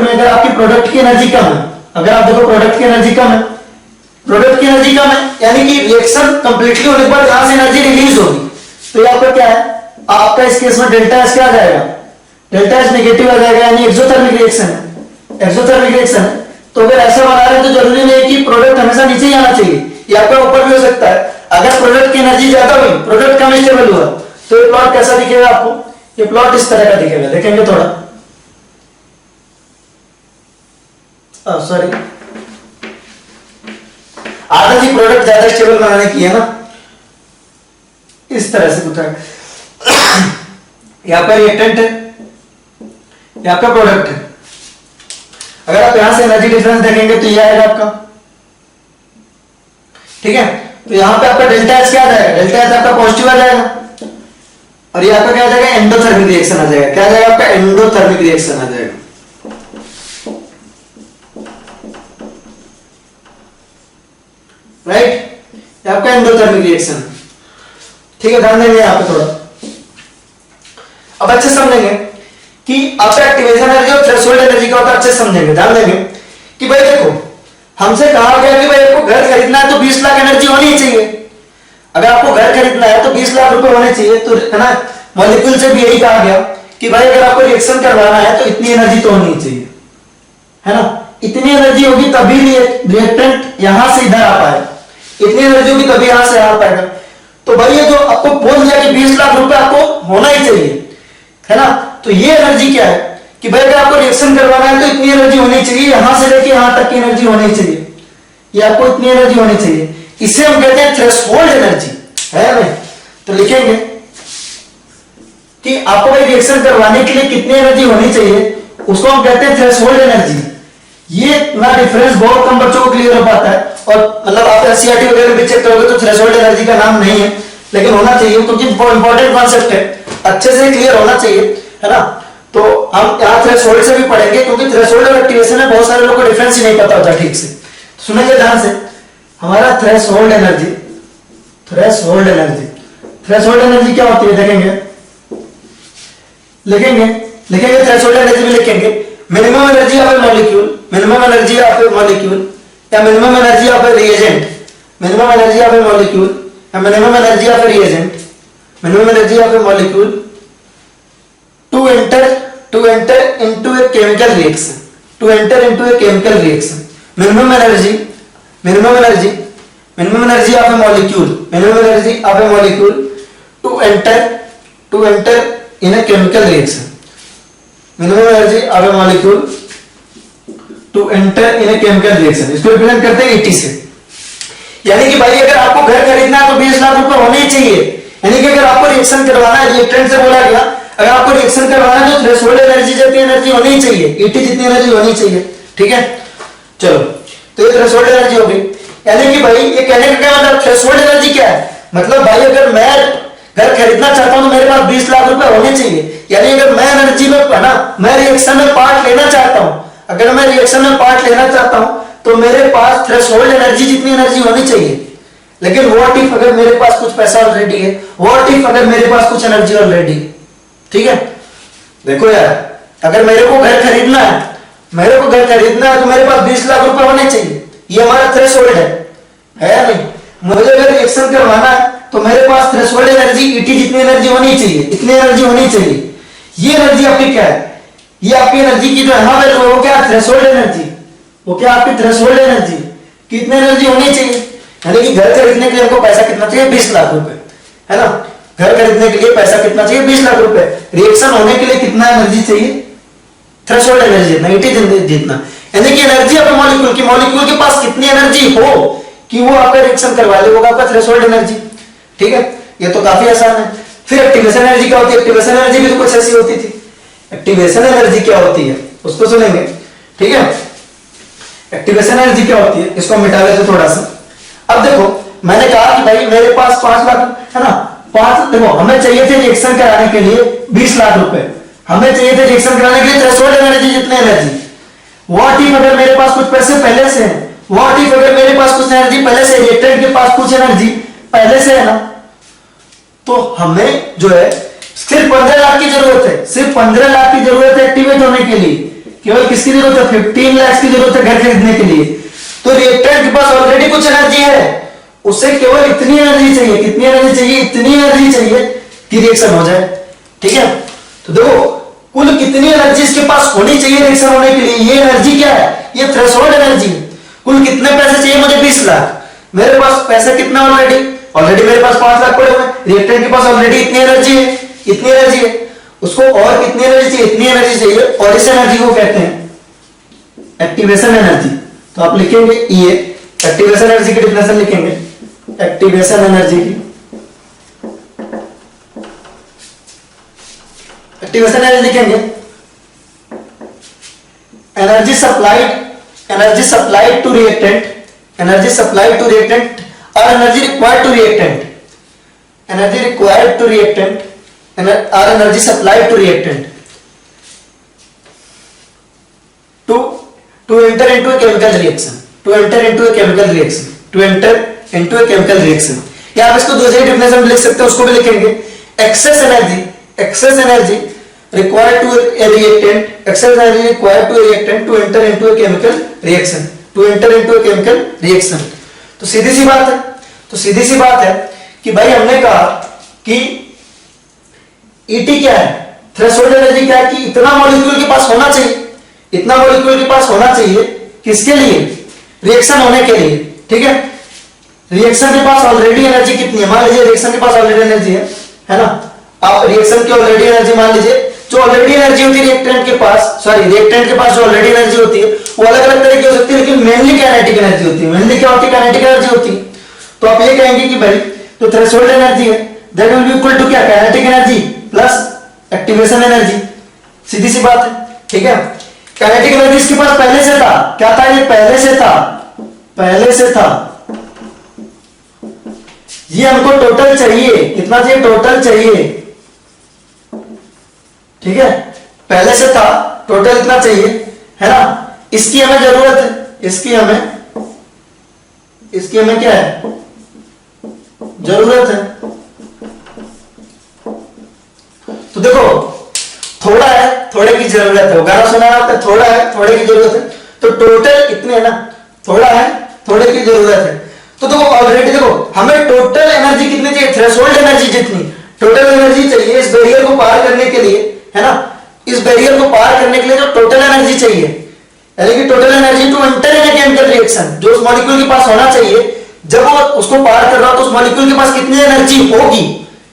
[SPEAKER 1] अगर आपकी प्रोडक्ट की एनर्जी कम है, अगर आप देखो प्रोडक्ट की एनर्जी कम है, यानी कि रिएक्शन कंप्लीटली होने के बाद यहां से एनर्जी रिलीज होगी, तो ये आपका क्या है, आपका इस केस में डेल्टा एस क्या आ जाएगा, डेल्टा एस नेगेटिव आ जाएगा, यानी एक्सोथर्मिक रिएक्शन है। तो अगर ऐसा बना रहे हैं तो जरूरी नहीं है कि प्रोडक्ट हमेशा नीचे ही आना चाहिए, ये आपका ऊपर भी हो सकता है। अगर प्रोडक्ट की एनर्जी ज्यादा हुई, प्रोडक्ट कम स्टेबल हुआ, तो ये प्लॉट कैसा दिखेगा आपको, ये प्लॉट इस तरह का दिखेगा, देखेंगे थोड़ा, सॉरी, आधा जी प्रोडक्ट ज्यादा स्टेबल बनाने की है ना, इस तरह से कुछ है। यहाँ पर रिएक्टेंट है, यहाँ पर प्रोडक्ट है। अगर आप यहां से एनर्जी डिफरेंस देखेंगे तो ये आएगा आपका, ठीक है। तो यहां पे आपका डेल्टा एस क्या आ जाएगा, डेल्टा एस आपका पॉजिटिव आ जाएगा। और ये आपका क्या आ जाएगा, एंडोथर्मिक रिएक्शन आ जाएगा। क्या आ जाएगा आपका, एंडोथर्मिक रिएक्शन आ जाएगा। राइट, ये आपका एंडोथर्मिक रिएक्शन। ठीक है, ध्यान देंगे यहाँ पे थोड़ा। अब अच्छे समझेंगे कि आपका एक्टिवेशन एनर्जी और थ्रेशोल्ड एनर्जी का होता है। अच्छे समझेंगे, ध्यान देंगे कि भाई देखो, हमसे कहा गया कि भाई आपको घर खरीदना है तो 20 लाख एनर्जी होनी चाहिए। अगर आपको घर खरीदना है तो 20 लाख रुपए होने चाहिए, तो है ना, मॉलिक्यूल से भी यही कहा गया कि भाई अगर आपको रिएक्शन करवाना है तो इतनी एनर्जी तो होनी चाहिए, है ना। इतनी एनर्जी होगी तभी रिएक्टेंट यहां से इधर आ पाए, इतनी एनर्जी होगी तभी यहां से आ पाएगा। तो भाई ये जो आपको बोल दिया कि 20 लाख रुपए आपको होना ही चाहिए, है ना, तो ये एनर्जी क्या है कि भाई अगर आपको रिएक्शन करवाना है तो इतनी एनर्जी होनी चाहिए, यहां से लेके यहां तक की एनर्जी होनी चाहिए, ये आपको इतनी एनर्जी होनी चाहिए। इसे हम कहते हैं थ्रेशोल्ड एनर्जी, है ना। तो लिखेंगे कि आपको भाई रिएक्शन करवाने के लिए कितनी एनर्जी होनी चाहिए, उसको हम कहते हैं थ्रेशोल्ड एनर्जी। ये ना डिफरेंस बहुत कम बच्चों को क्लियर हो पाता है, और मतलब आप एनसीईआरटी वगैरह में चेक करोगे तो थ्रेशोल्ड एनर्जी का नाम नहीं है, लेकिन होना चाहिए क्योंकि इंपॉर्टेंट कॉन्सेप्ट है, अच्छे से क्लियर होना चाहिए, है ना। तो हम यहाँ थ्रेशोल्ड से भी पढ़ेंगे क्योंकि थ्रेशोल्ड और एक्टिवेशन में बहुत सारे लोगों को डिफरेंस ही नहीं पता होता ठीक से। सुनेंगे ध्यान से, हमारा threshold energy, threshold energy, threshold energy क्या होती है देखेंगे, लिखेंगे थ्रेशोल्ड एनर्जी में लिखेंगे minimum energy of a molecule, minimum energy of a molecule या minimum energy of a reagent, minimum energy of a molecule या minimum energy of a reagent, minimum energy of a molecule to enter into a chemical reaction, to enter into a chemical reaction. Minimum energy of a molecule, minimum energy of a molecule to enter in a chemical reaction, minimum energy of a molecule to enter in a chemical reaction. इसको रिप्रेजेंट करते हैं 80 से। यानी कि भाई अगर आपको घर खरीदना है तो 20 लाख रुपए होने ही चाहिए। यानी कि अगर आपको रिएक्शन करवाना है, रिएक्टेंट से बोला गया अगर आपको रिएक्शन करवाना है तो थ्रेशोल्ड एनर्जी जितनी एनर्जी होनी ही चाहिए, 80 जितनी एनर्जी होनी चाहिए। ठीक है, चलो, तो ये थ्रेशोल्ड एनर्जी हो गई। यानी कि भाई ये कहने का क्या मतलब, थ्रेशोल्ड एनर्जी क्या है, मतलब भाई अगर मैं घर खरीदना चाहता हूं तो मेरे पास 20 लाख रुपए होने चाहिए। यानी अगर मैं एनर्जी में, है ना, मैं रिएक्शन में पार्ट लेना चाहता हूं, अगर मैं रिएक्शन में पार्ट लेना चाहता हूं तो मेरे पास थ्रेशोल्ड एनर्जी जितनी एनर्जी होनी चाहिए। लेकिन व्हाट इफ अगर मेरे पास कुछ पैसा ऑलरेडी है, व्हाट इफ अगर मेरे पास कुछ एनर्जी ऑलरेडी है। ठीक है, देखो यार, अगर मेरे को घर खरीदना है, मेरे को घर खरीदना है तो मेरे पास 20 लाख रुपए होने चाहिए, ये हमारा थ्रेशोल्ड है या नहीं। मुझे अगर रिएक्शन करवाना है तो मेरे पास थ्रेशोल्ड एनर्जी 80 जितनी एनर्जी होनी चाहिए, इतनी एनर्जी होनी चाहिए। ये एनर्जी आपकी क्या है, ये आपकी एनर्जी की जो यहां वैल्यू है वो क्या है, थ्रेशोल्ड एनर्जी। वो क्या आपकी थ्रेशोल्ड एनर्जी, कितनी एनर्जी होनी चाहिए। यानी कि घर खरीदने के लिए हमको पैसा कितना चाहिए, 20 लाख रुपए, है ना। घर खरीदने के लिए पैसा कितना चाहिए, 20 लाख रुपए। रिएक्शन होने के लिए कितना एनर्जी चाहिए, थ्रेशोल्ड एनर्जी जितना, 80 जितना। यानी कि एनर्जी ऑफ मॉलिक्यूल की, मॉलिक्यूल के पास कितनी एनर्जी हो कि वो आपका रिएक्शन करवा ले, वो आपका थ्रेशोल्ड एनर्जी। ठीक है, ये तो काफी आसान है। फिर एक्टिवेशन एनर्जी क्या होती है, एक्टिवेशन एनर्जी भी तो कुछ ऐसी होती थी। एक्टिवेशन एनर्जी क्या होती है उसको सुनेंगे। ठीक है, एक्टिवेशन एनर्जी क्या होती है, इसको मिटा लेते थोड़ा सा। अब देखो, मैंने कहा कि भाई मेरे पास 5 लाख है ना, 5, देखो हमें चाहिए थे रिएक्शन कराने के लिए 20 लाख रुपए, हमें चाहिए थे रिएक्शन कराने के लिए थ्रेशोल्ड एनर्जी जितनी एनर्जी। व्हाट इफ अगर मेरे पास कुछ पैसे पहले से हैं, व्हाट इफ अगर मेरे पास कुछ एनर्जी पहले से, रिएक्टेंट के पास कुछ एनर्जी पहले से है ना, तो हमें जो है सिर्फ 15 लाख की जरूरत है, सिर्फ 15 लाख की जरूरत है एक्टिवेट होने के लिए। केवल किसकी जरूरत है, 15 लाख की जरूरत है घर खरीदने के लिए। तो रिएक्टेंट के पास ऑलरेडी कुछ एनर्जी है, उसे केवल इतनी एनर्जी चाहिए, कितनी एनर्जी चाहिए, इतनी एनर्जी चाहिए कि रिएक्शन हो जाए। ठीक है, तो देखो कुल कितनी एनर्जी इसके पास होनी चाहिए रिएक्शन होने के लिए, ये एनर्जी क्या है, ये थ्रेशोल्ड एनर्जी। कुल कितने पैसे चाहिए मुझे, 20 लाख। मेरे पास पैसे कितना ऑलरेडी मेरे पास 5 लाख पड़े हुए, रिएक्टेंट के पास ऑलरेडी इतनी एनर्जी है, इतनी एनर्जी है, उसको और कितनी एनर्जी चाहिए, इतनी एनर्जी चाहिए, और इस एनर्जी को कहते हैं एक्टिवेशन एनर्जी। तो आप लिखेंगे ये एक्टिवेशन एनर्जी की डेफिनेशन लिखेंगे, एक्टिवेशन एनर्जी की, एक्टिवेशन एनर्जी लिखेंगे energy supplied to reactant, energy supplied to reactant और energy required to reactant, energy required to reactant or energy supplied to reactant to enter into a chemical reaction, to enter into a chemical reaction, to enter into a chemical reaction। या आप इसको दूसरी डेफिनेशन में लिख सकते हैं, उसको भी लिखेंगे। excess energy required to a reactant, excess energy required to a reactant to enter into a chemical reaction, to enter into a chemical reaction। तो सीधी सी बात है कि भाई हमने कहा कि ET क्या है, थ्रेशोल्ड एनर्जी क्या है, कि इतना मॉलिक्यूल के पास होना चाहिए, इतना मॉलिक्यूल के पास होना चाहिए किसके लिए, रिएक्शन होने के लिए। ठीक है, रिएक्शन के पास ऑलरेडी एनर्जी कितनी है, मान लीजिए रिएक्शन के पास ऑलरेडी एनर्जी है ना, आप रिएक्शन की ऑलरेडी एनर्जी मान लीजिए, जो ऑलरेडी एनर्जी होती है रिएक्टेंट के पास जो ऑलरेडी एनर्जी होती है वो अलग अलग तरह की हो सकती है, लेकिन मेनली काइनेटिक एनर्जी होती है। मेनली क्या होती है, काइनेटिक एनर्जी होती है। तो आप ये कहेंगे कि भाई जो थ्रेशोल्ड एनर्जी है that will be equal to क्या, kinetic energy plus activation energy. सीधी सी बात है। ठीक है, काइनेटिक एनर्जी इसके पास पहले से था, क्या था ये, पहले से था। ये हमको टोटल चाहिए, कितना चाहिए, टोटल चाहिए। ठीक है, पहले से था, टोटल इतना चाहिए, है ना। इसकी हमें जरूरत है, इसकी हमें क्या है, जरूरत है। तो देखो थोड़ा है, थोड़े की जरूरत है, गाना सुना आपने, थोड़ा है, थोड़े की जरूरत है। तो टोटल इतने है ना, थोड़ा है, थोड़े की जरूरत है। तो देखो ऑलरेडी देखो हमें टोटल एनर्जी कितनी चाहिए, थ्रेशोल्ड एनर्जी जितनी टोटल एनर्जी चाहिए इस बैरियर को पार करने के लिए, है ना। इस बैरियर को पार करने के लिए जो टोटल एनर्जी चाहिए, यानी कि total energy to enter in a chemical reaction, जो उस मॉलिक्यूल के पास होना चाहिए, जब वो उसको पार कर रहा हो तो उस मॉलिक्यूल के पास कितनी एनर्जी होगी,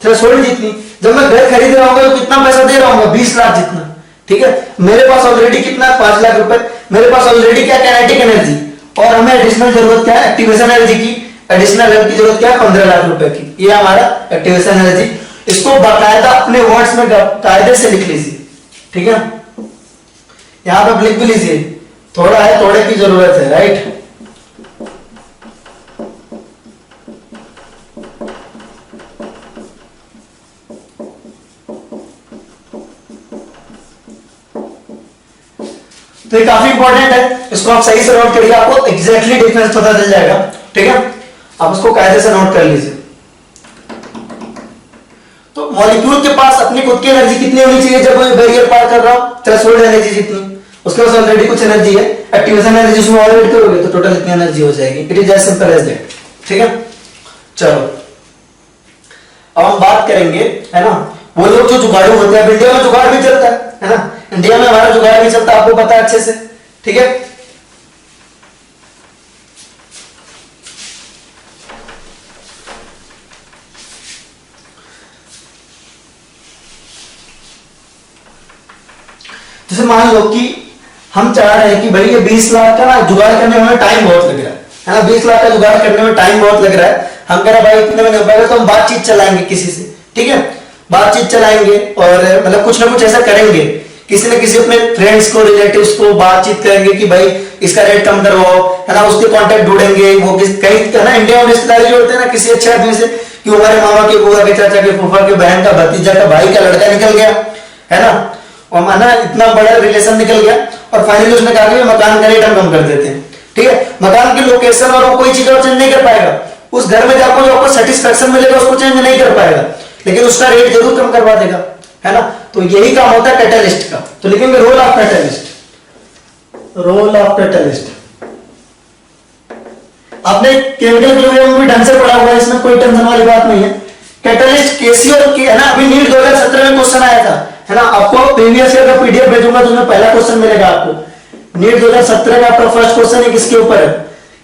[SPEAKER 1] थ्रेशोल्ड जितनी। जब मैं घर खरीद रहा हूँ तो कितना पैसा दे रहा हूँ, 20 लाख जितना। ठीक है, मेरे पास ऑलरेडी कितना, 5 लाख रुपए, मेरे पास ऑलरेडी क्या, काइनेटिक एनर्जी, और हमें एडिशनल जरूरत क्या है, एक्टिवेशन एनर्जी की। एडिशनल एनर्जी की जरूरत क्या है, 15 लाख रुपए की। ये हमारा एक्टिवेशन एनर्जी। इसको बाकायदा अपने वर्ड्स में कायदे से लिख लीजिए। ठीक है, यहां पर लिख भी लीजिए, थोड़ा है, थोड़े की जरूरत है, राइट। तो ये काफी इंपॉर्टेंट है, इसको आप सही से नोट करिए, आपको एग्जैक्टली डिफरेंस पता चल जाएगा। ठीक है, आप इसको कायदे से नोट कर लीजिए। तो मॉलिक्यूल के पास अपनी खुद की एनर्जी कितनी होनी चाहिए जब वो बैरियर पार कर रहा हो, थ्रेशोल्ड एनर्जी जितनी, उसके पास ऑलरेडी कुछ एनर्जी है, एक्टिवेशन एनर्जी उसमें ऑलरेडी करोगे तो टोटल इतनी एनर्जी हो जाएगी। It is as simple as that. ठीक है, चलो अब हम बात करेंगे, है ना, वो लोग जो जुगाड़ू होते हैं। इंडिया में जुगाड़ भी चलता है ना, इंडिया में हमारा जुगाड़ भी चलता है, आपको पता है अच्छे से। ठीक है, जैसे मान लो कि हम चाह रहे हैं कि भाई ये 20 लाख का ना जुगाड़ करने में टाइम बहुत लग रहा है ना, 20 लाख का जुगाड़ करने में टाइम बहुत लग रहा है। हम कह रहे हैं भाई इतने में नहीं हो पाएगा, तो हम बातचीत चलाएंगे किसी से। ठीक है, बातचीत चलाएंगे और मतलब कुछ ना कुछ ऐसा करेंगे, किसी न किसी अपने फ्रेंड्स को, रिलेटिव्स को बातचीत करेंगे कि भाई इसका रेट कम करवाओ, है ना। उसके कांटेक्ट ढूंढेंगे, वो कहीं है ना, इंडिया में रिश्तेदारी जो होते हैं ना किसी अच्छे आदमी से, कि हमारे मामा के, बुआ के, चाचा के, फूफा के, बहन का, भतीजा का, भाई का लड़का निकल गया, है ना, और माना इतना बड़ा रिलेशन निकल गया, और फाइनली उसने कहा कि मकान का रेट हम कम कर देते हैं। ठीक है, मकान की लोकेशन और वो कोई चीज और चेंज नहीं कर पाएगा, उस घर में जाकर जो आपको सेटिस्फेक्शन मिलेगा उसको चेंज नहीं कर पाएगा, लेकिन उसका रेट जरूर कम करवा देगा, है ना। तो यही काम होता है कैटलिस्ट का। तो लिखेंगे role of catalyst, role of catalyst. आपने केमिकल केमिस्ट्री में भी ढंग से पढ़ा हुआ है, इसमें कोई टेंशन वाली बात नहीं है। कैटलिस्ट केसी और के, है ना, अभी नीट 2017 में क्वेश्चन आया था, है ना। आपको प्रीवियस ईयर का पीडीएफ भेजूंगा तो उसमें पहला क्वेश्चन मिलेगा आपको। नीट 2017 का आपका फर्स्ट क्वेश्चन है किसके ऊपर है,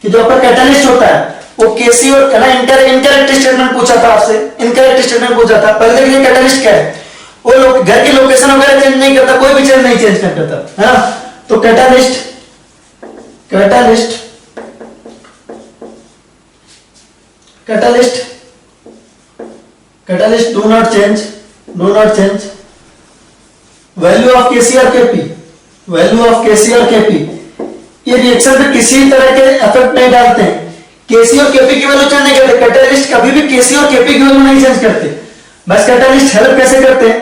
[SPEAKER 1] कि जो आपका कैटलिस्ट होता है वो केसी और, है ना, इनकरेक्ट स्टेटमेंट पूछा था आपसे, इनकरेक्ट स्टेटमेंट पूछा था। पहले देखिए कैटलिस्ट क्या है, वो लोग घर की लोकेशन वगैरह चेंज नहीं करता, कोई भी चेंज नहीं चेंज करता, है ना। तो catalyst, catalyst, catalyst, catalyst do not change, do not change. Value of KC और केपी, वैल्यू ऑफ केसी और केपी, ये रिएक्शन पे किसी तरह के इफेक्ट नहीं डालते हैं। केसी और केपी की वैल्यू चेंज नहीं करते, कैटलिस्ट कभी भी केसी और केपी की वैल्यू नहीं चेंज करते। बस कैटलिस्ट हेल्प कैसे करते हैं,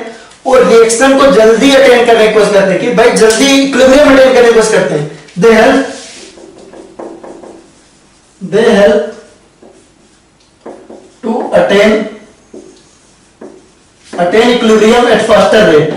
[SPEAKER 1] और रिएक्शन को जल्दी अटेन करने की कोशिश करते हैं कि भाई जल्दी इक्विलिब्रियम अटेन करने की कोशिश करते हैं। They help to attain equilibrium at faster rate,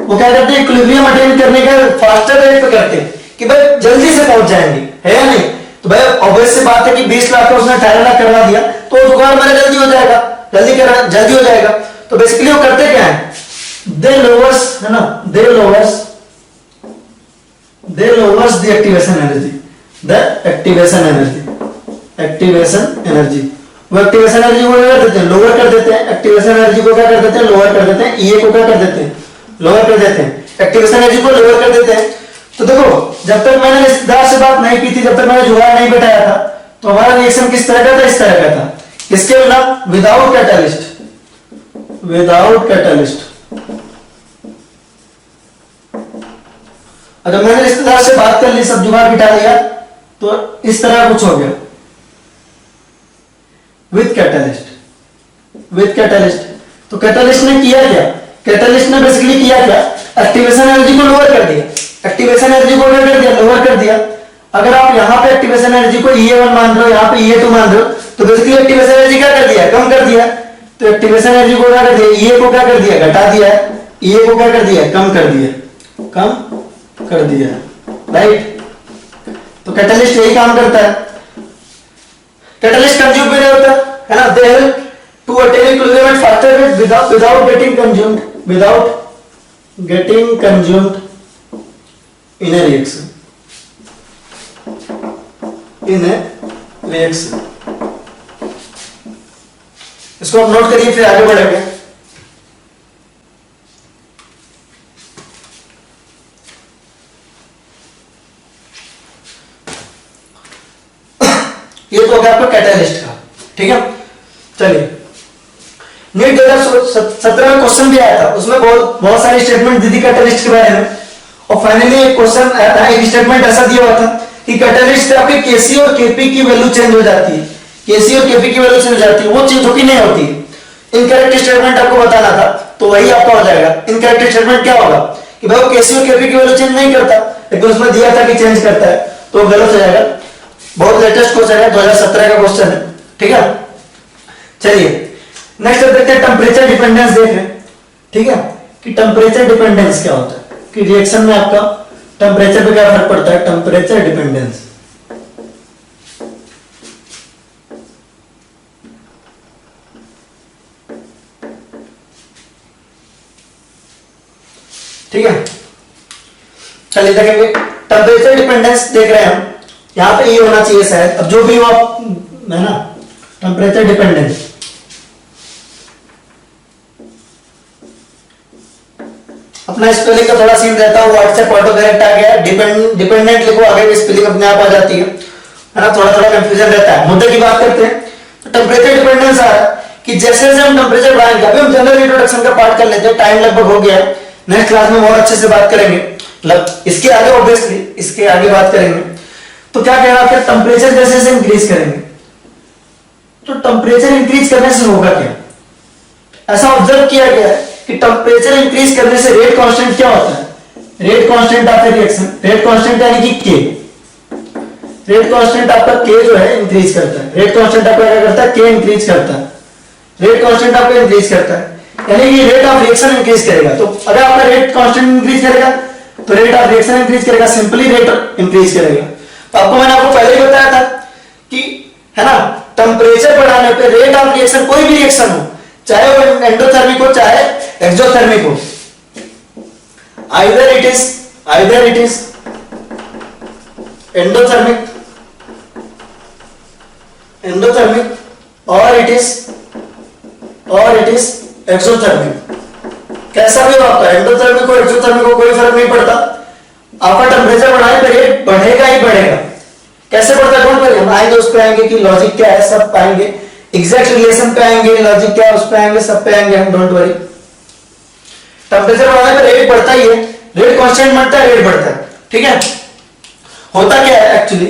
[SPEAKER 1] वो क्या करते हैं, इक्विलिब्रियम अटेन करने का फास्टर रेट पे करते हैं कि भाई जल्दी से पहुंच जाएंगे, है या नहीं। तो भाई ऑब्वियस सी बात है कि 20 लाख का उसने 18 लाख करवा दिया तो जुगाड़ मेरा जल्दी हो जाएगा, जल्दी हो जाएगा। तो बेसिकली वो करते क्या है, दे लोवर्स, है ना, दे लोवर्स द एक्टिवेशन एनर्जी, वो एक्टिवेशन एनर्जी को क्या कर देते हैं, लोअर कर देते हैं। एक्टिवेशन एनर्जी को क्या कर देते हैं, लोअर कर देते हैं। ईए को क्या कर देते हैं, लोअर कर देते हैं। एक्टिवेशन एनर्जी को लोअर कर देते हैं। तो देखो जब तक मैंने रिश्तेदार से बात नहीं की थी, जब तक मैंने जुगाड़ नहीं बैठाया था, तो हमारा रिएक्शन किस तरह का था, इस तरह का था। किसके बिना, विदाउट कैटलिस्ट। अगर मैंने रिश्तेदार से बात कर ली, सब जुगाड़ बिठा लिया, तो इस तरह कुछ हो गया। विथ कैटलिस्ट तो कैटलिस्ट ने किया क्या, कैटलिस्ट ने बेसिकली किया क्या, एक्टिवेशन एनर्जी को लोअर कर दिया। लोअर कर दिया। अगर आप यहाँ पे एक्टिवेशन एनर्जी को E1 मान रहे हो, यहाँ पे E2 मान रहे हो, तो बेसिकली एक्टिवेशन एनर्जी क्या कर दिया, कम कर दिया। तो एक्टिवेशन एनर्जी को क्या कर दिया, E को क्या कर दिया, घटा दिया। E को क्या कर दिया, कम कर दिया, राइट। तो कैटलिस्ट यही काम करता है। कैटलिस्ट कंज्यूम भी नहीं होता, है ना। They help to attain equilibrium at faster rate without getting consumed in a reaction इसको आप नोट करिए, फिर आगे बढ़ेंगे। ये तो हो गया आपका कैटलिस्ट का, ठीक है। चलिए नीट 2017 में क्वेश्चन भी आया था, उसमें बहुत सारी स्टेटमेंट दी थी कैटलिस्ट के बारे में। और फाइनली एक क्वेश्चन आया था, एक स्टेटमेंट ऐसा दिया हुआ था कि कैटलिस्ट से आपके केसी और केपी की वैल्यू चेंज हो जाती है। वो चीज होती नहीं होती। इनकरेक्ट स्टेटमेंट आपको बताना था, तो वही आपका हो जाएगा। इनकरेक्ट स्टेटमेंट क्या होगा कि भाई वो केसी और केपी की वैल्यू चेंज नहीं करता, लेकिन उसमें दिया था कि चेंज करता है, तो गलत हो जाएगा। बहुत लेटेस्ट क्वेश्चन है, 2017 का क्वेश्चन है, ठीक है। चलिए नेक्स्ट देखते हैं, टेम्परेचर डिपेंडेंस देख रहे हैं, ठीक है, कि टेम्परेचर डिपेंडेंस क्या होता है, कि रिएक्शन में आपका टेम्परेचर पे क्या फर्क पड़ता है। टेम्परेचर डिपेंडेंस, ठीक है। चलिए देखेंगे, टेम्परेचर डिपेंडेंस देख रहे हैं हम, यहां पे ये होना चाहिए शायद, अब जो भी हो आप, है ना, टेम्परेचर डिपेंडेंस। अपना स्पेलिंग का थोड़ा सीन रहता है, व्हाट्सएप ऑटो करेक्ट आ गया, डिपेंडेंट लिखो, आगे भी स्पेलिंग अपने आप आ जाती है ना, थोड़ा कंफ्यूजन रहता है। मुद्दे की बात करते हैं, तो टेम्परेचर डिपेंडेंस आ रहा है कि जैसे जैसे हम टेम्परेचर बढ़ाएंगे, अभी हम जनरल इंट्रोडक्शन का पार्ट कर लेते हैं, टाइम लगभग हो गया है, नेक्स्ट क्लास में बहुत अच्छे से बात करेंगे, मतलब इसके आगे ऑब्वियसली इसके आगे बात करेंगे। तो क्या कह रहा है, टेम्परेचर जैसे जैसे इंक्रीज करेंगे, तो टेम्परेचर इंक्रीज करने से होगा क्या, ऐसा ऑब्जर्व किया गया है कि टेम्परेचर इंक्रीज करने से रेट कांस्टेंट क्या होता है, rate constant of reaction, rate constant यानी कि के, रेट कांस्टेंट आपका के जो है इंक्रीज करता है, रेट कांस्टेंट आपका क्या करता है, के इंक्रीज करता है, रेट कांस्टेंट आपका इंक्रीज करता है, यानी कि रेट ऑफ रिएक्शन इंक्रीज करेगा। तो अगर आपका रेट कांस्टेंट इंक्रीज करेगा तो रेट ऑफ रिएक्शन इंक्रीज करेगा, सिंपली रेट इंक्रीज करेगा। तो मैंने आपको पहले ही बताया था कि, है ना, टेम्परेचर बढ़ाने पे रेट ऑफ रिएक्शन, कोई भी रिएक्शन हो, चाहे वो एंडोथर्मिक हो चाहे एक्सोथर्मिक हो, either it is endothermic or it is exothermic, कैसा भी हो आपका, एंडोथर्मिक हो एक्सोथर्मिक हो, कोई फर्क नहीं पड़ता। आपका टेम्परेचर बढ़ाने पे रेट बढ़ेगा ही बढ़ेगा। कैसे बढ़ता है, डोंट वरी, हम आएंगे उस पे, आएंगे कि लॉजिक क्या है, सब पाएंगे, एग्जैक्ट रिलेशन पे आएंगे, लॉजिक क्या है उस पे आएंगे, सब पे आएंगे हम, डोंट वरी। टेम्परेचर बढ़ाने पे रेट बढ़ता ही है, रेट कांस्टेंट बढ़ता है, रेट बढ़ता है, ठीक है। होता क्या है एक्चुअली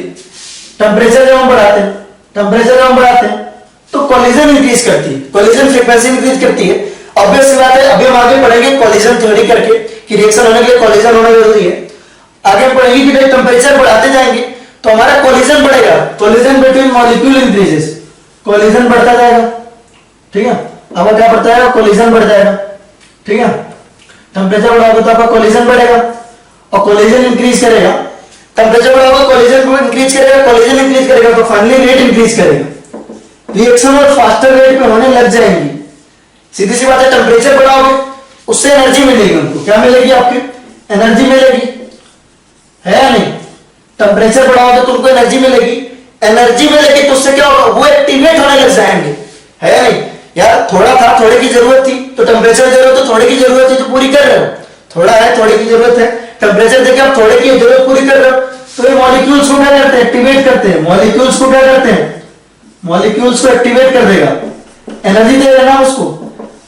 [SPEAKER 1] टेम्परेचर जब हम बढ़ाते हैं, टेम्परेचर जब हम बढ़ाते हैं तो कोलिजन इंक्रीज करती है, कोलिजन फ्रीक्वेंसी इंक्रीज करती है। ऑब्वियस बात है, अभी हम आगे पढ़ेंगे कोलिजन थ्योरी करके कि रिएक्शन होने के लिए कोलिजन होना जरूरी है। आगे हम पढ़ेंगे कि जब टेम्परेचर बढ़ाते जाएंगे तो हमारा कोलिजन बढ़ेगा, collision between molecule increases, collision बढ़ता जाएगा, ठीक है। अब क्या बढ़ता है, कोलिजन बढ़ जाएगा, ठीक है। टेम्परेचर बढ़ाओगे तो आपका कोलिजन बढ़ेगा और कोलिजन इंक्रीज करेगा, टेम्परेचर बढ़ाओगे कोलिजन को इंक्रीज करेगा, कोलिजन इंक्रीज करेगा तो फाइनली रेट इंक्रीज करेगा, रिएक्शन और फास्टर रेट पे होने लग जाएंगी। सीधी सी बात है, टेम्परेचर बढ़ाओगे उससे एनर्जी मिलेगी, उनको क्या मिलेगी, आपकी एनर्जी मिलेगी, है या नहीं। टेम्परेचर बढ़ाओगे तो उनको एनर्जी मिलेगी, एनर्जी मिलेगी तो उससे क्या होगा, वो एक्टिवेट होने लग जाएंगे, है या नहीं। यार थोड़ा था, थोड़े की जरूरत थी तो टेम्परेचर दे रहे हो, तो थोड़े की जरूरत थी तो पूरी कर रहे हो, थोड़ा है थोड़े की जरूरत है, टेम्परेचर देके आप थोड़े की जरूरत पूरी कर रहे हो, तो ये मॉलिक्यूल्स को क्या करते हैं, एक्टिवेट करते हैं, मॉलिक्यूल्स को क्या करते हैं, मॉलिक्यूल्स को एक्टिवेट कर देगा, एनर्जी दे रहे ना उसको।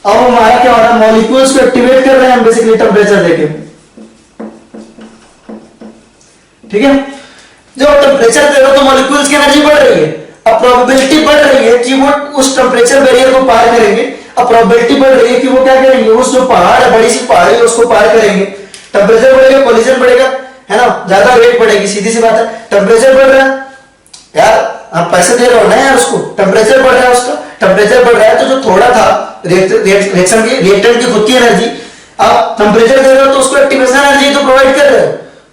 [SPEAKER 1] अब हमारा क्या हो रहा है, मॉलिक्यूल्स को एक्टिवेट कर रहे हैं हम बेसिकली टेम्परेचर देके, ठीक है। जब टेम्परेचर दे रहे हो तो मॉलिक्यूल्स की एनर्जी बढ़ रही है, अब प्रोबेबिलिटी बढ़ रही है कि वो उस टेम्परेचर बैरियर को पार करेंगे, अब प्रोबेबिलिटी बढ़ रही है कि वो क्या करेंगे, उस जो पहाड़ है, बड़ी सी पहाड़ी है उसको पार करेंगे। टेम्परेचर बढ़ेगा, कोलिजन बढ़ेगा, है ना, ज्यादा रेट बढ़ेगी, सीधी सी बात है। टेम्परेचर बढ़ रहा है यार, आप पैसे दे रहे हो ना यार उसको, टेम्परेचर बढ़ रहा है, उसका टेम्परेचर बढ़ रहा है तो जो थोड़ा था रिएक्शन की, रिएक्टेंट की खुद की एनर्जी, आप टेम्परेचर दे रहे हो तो उसको एक्टिवेशन एनर्जी तो प्रोवाइड कर रहे हो,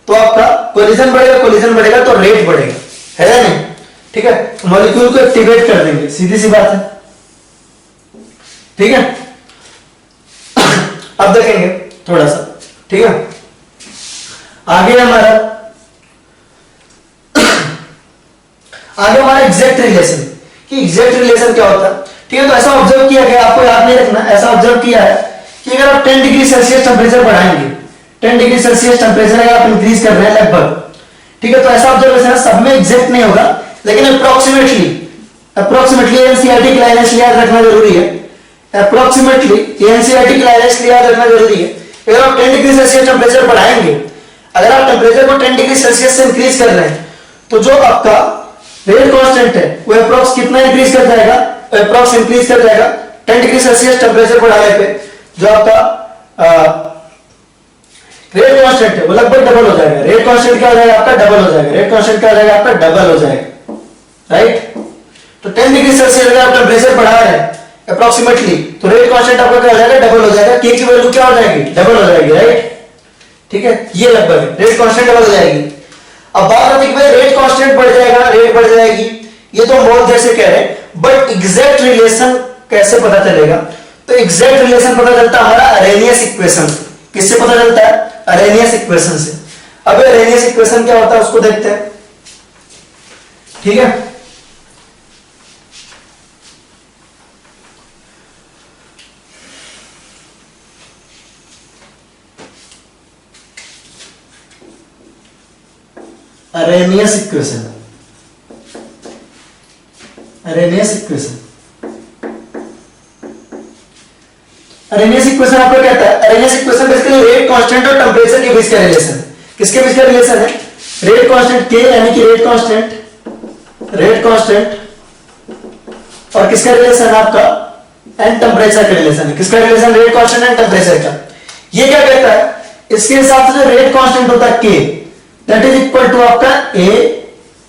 [SPEAKER 1] तो आपका कोलिजन बढ़ेगा, कोलिजन बढ़ेगा तो रेट बढ़ेगा, है या नहीं, ठीक है। मॉलिक्यूल को एक्टिवेट कर देंगे, सीधी सी बात है, ठीक है। अब देखेंगे थोड़ा सा, ठीक है। आगे हमारा एग्जैक्ट रिलेशन, कि एग्जैक्ट रिलेशन क्या होता है, ठीक है। तो ऐसा ऑब्जर्व किया गया, आपको याद नहीं रखना, ऐसा ऑब्जर्व किया है कि अगर आप 10 डिग्री सेल्सियस टेम्परेचर बढ़ाएंगे, 10 डिग्री सेल्सियस टेम्परेचर अगर आप इंक्रीज कर रहे हैं लगभग, ठीक है, तो ऐसा ऑब्जर्वेशन है, सब में एग्जैक्ट नहीं होगा लेकिन अप्रोक्सीमेटली एनसीईआरटी की लाइनें याद रखना जरूरी है, अप्रोक्सीमेटली एनसीईआरटी की लाइनें याद रखना जरूरी है। अगर आप 10 डिग्री सेल्सियस टेम्परेचर बढ़ाएंगे, अगर आप टेम्परेचर को 10 डिग्री सेल्सियस से इंक्रीज कर रहे हैं तो जो आपका रेट कांस्टेंट है वो अप्रोक्स कितना इंक्रीज कर जाएगा, अप्रोक्स इंक्रीज कर जाएगा 10 डिग्री सेल्सियस टेम्परेचर बढ़ाने पे जो आपका रेट कांस्टेंट है वो लगभग डबल हो जाएगा। रेट कांस्टेंट क्या हो जाएगा आपका, डबल हो जाएगा, रेट कांस्टेंट क्या हो जाएगा आपका, डबल हो जाएगा, राइट। तो 10 डिग्री सेल्सियस अगर आप टेम्परेचर बढ़ा रहे हैं अप्रोक्सीमेटली तो रेट कांस्टेंट आपका क्या हो जाएगा, डबल हो जाएगा, के की वैल्यू क्या हो जाएगी, डबल हो जाएगी, राइट, ठीक है। ये लगभग रेट कांस्टेंट डबल हो जाएगी। अब बात आती है कि भाई रेट कांस्टेंट बढ़ जाएगा, रेट बढ़ जाएगी, ये तो हम बहुत देर से कह रहे हैं, बट एग्जैक्ट रिलेशन कैसे पता चलेगा, तो एग्जैक्ट रिलेशन पता चलता है हमारा अरेनियस इक्वेशन से। किससे पता चलता है, अरेनियस इक्वेशन से। अब अरेनियस इक्वेशन क्या होता है उसको देखते हैं, ठीक है। Arrhenius equation, Arrhenius equation, Arrhenius equation आपको कहता है, Arrhenius equation basically rate constant और टेम्परेचर के बीच का रिलेशन है। किसके बीच का रिलेशन है, रेट कांस्टेंट के यानी कि रेट कांस्टेंट, रेट कांस्टेंट और किसका रिलेशन है आपका, एंड टेम्परेचर का रिलेशन है। किसका relation, rate constant and temperature का। ये क्या कहता है, इसके हिसाब से जो रेट कांस्टेंट होता है के, दैट इज इक्वल टू आपका A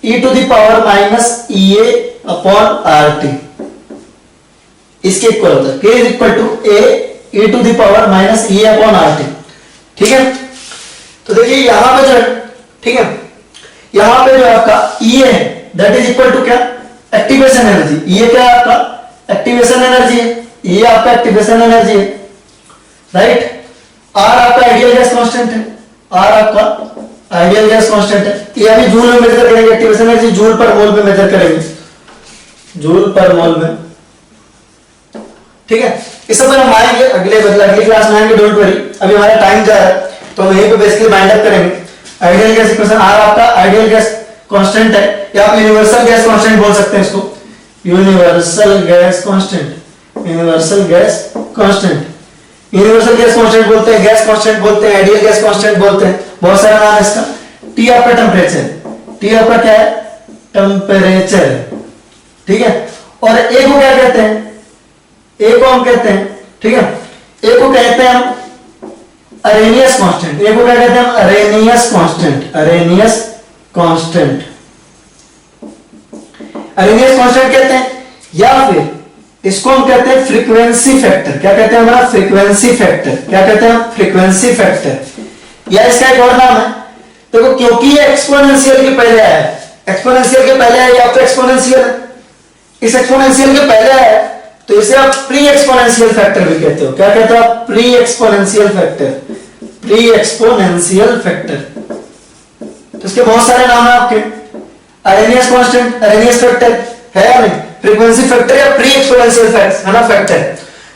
[SPEAKER 1] E to the power minus E A upon R T, इसके इक्वल होता है। K is equal to A E to the power minus E upon R T, ठीक है। तो देखिए यहां पे जो है, ठीक है, यहां पे जो आपका ई है दैट इज इक्वल टू क्या, एक्टिवेशन एनर्जी। ये क्या है आपका, एक्टिवेशन एनर्जी है, ये आपका एक्टिवेशन एनर्जी है, राइट। आर आपका आइडियल गैस कांस्टेंट है, आर आपका आइडियल गैस कांस्टेंट है। ये अभी जूल में मेजर करेंगे, एक्टिवेशन एनर्जी जूल पर मोल में मेजर करेंगे, जूल पर मोल में, ठीक है। इस सब हम आएंगे अगली क्लास में आएंगे, डोंट वरी। अभी हमारा टाइम जा रहा है तो हम यहीं पे बेसिकली बाइंड अप करेंगे। आइडियल गैस इक्वेशन, आर आपका आइडियल गैस कांस्टेंट है, या आप यूनिवर्सल गैस कांस्टेंट बोल सकते हैं इसको, universal gas constant, universal gas constant, universal gas constant बोलते हैं, गैस कांस्टेंट बोलते हैं, आइडियल गैस कांस्टेंट बोलते हैं, बहुत सारा नाम है इसका। टी आपका टेम्परेचर, टी आपका क्या है, टेम्परेचर, ठीक है। और ए को क्या कहते हैं, ए को हम कहते हैं, ठीक है, ए को कहते हैं हम अरेनियस कांस्टेंट, ए को क्या कहते हैं हम Arrhenius constant, Arrhenius constant, Arrhenius constant कहते हैं। या फिर इसको हम कहते हैं फ्रीक्वेंसी फैक्टर, क्या कहते हैं हमारा फ्रीक्वेंसी फैक्टर, क्या कहते हैं हम फ्रीक्वेंसी फैक्टर, या इसका एक और नाम है। देखो क्योंकि ये एक्सपोनेंशियल के पहले आया है, एक्सपोनेंशियल के पहले आया, या तो एक्सपोनेंशियल है, इस एक्सपोनेंशियल के पहले आया तो इसे आप प्री एक्सपोनेंशियल फैक्टर भी कहते हो, क्या कहते हो आप pre exponential factor, pre exponential factor. तो इसके बहुत सारे नाम है आपके, अरेनियस कांस्टेंट, अरेनियस फैक्टर है या नहीं, फ्रीक्वेंसी फैक्टर या प्री एक्सपोनेंशियल फैक्टर है ना, फैक्टर।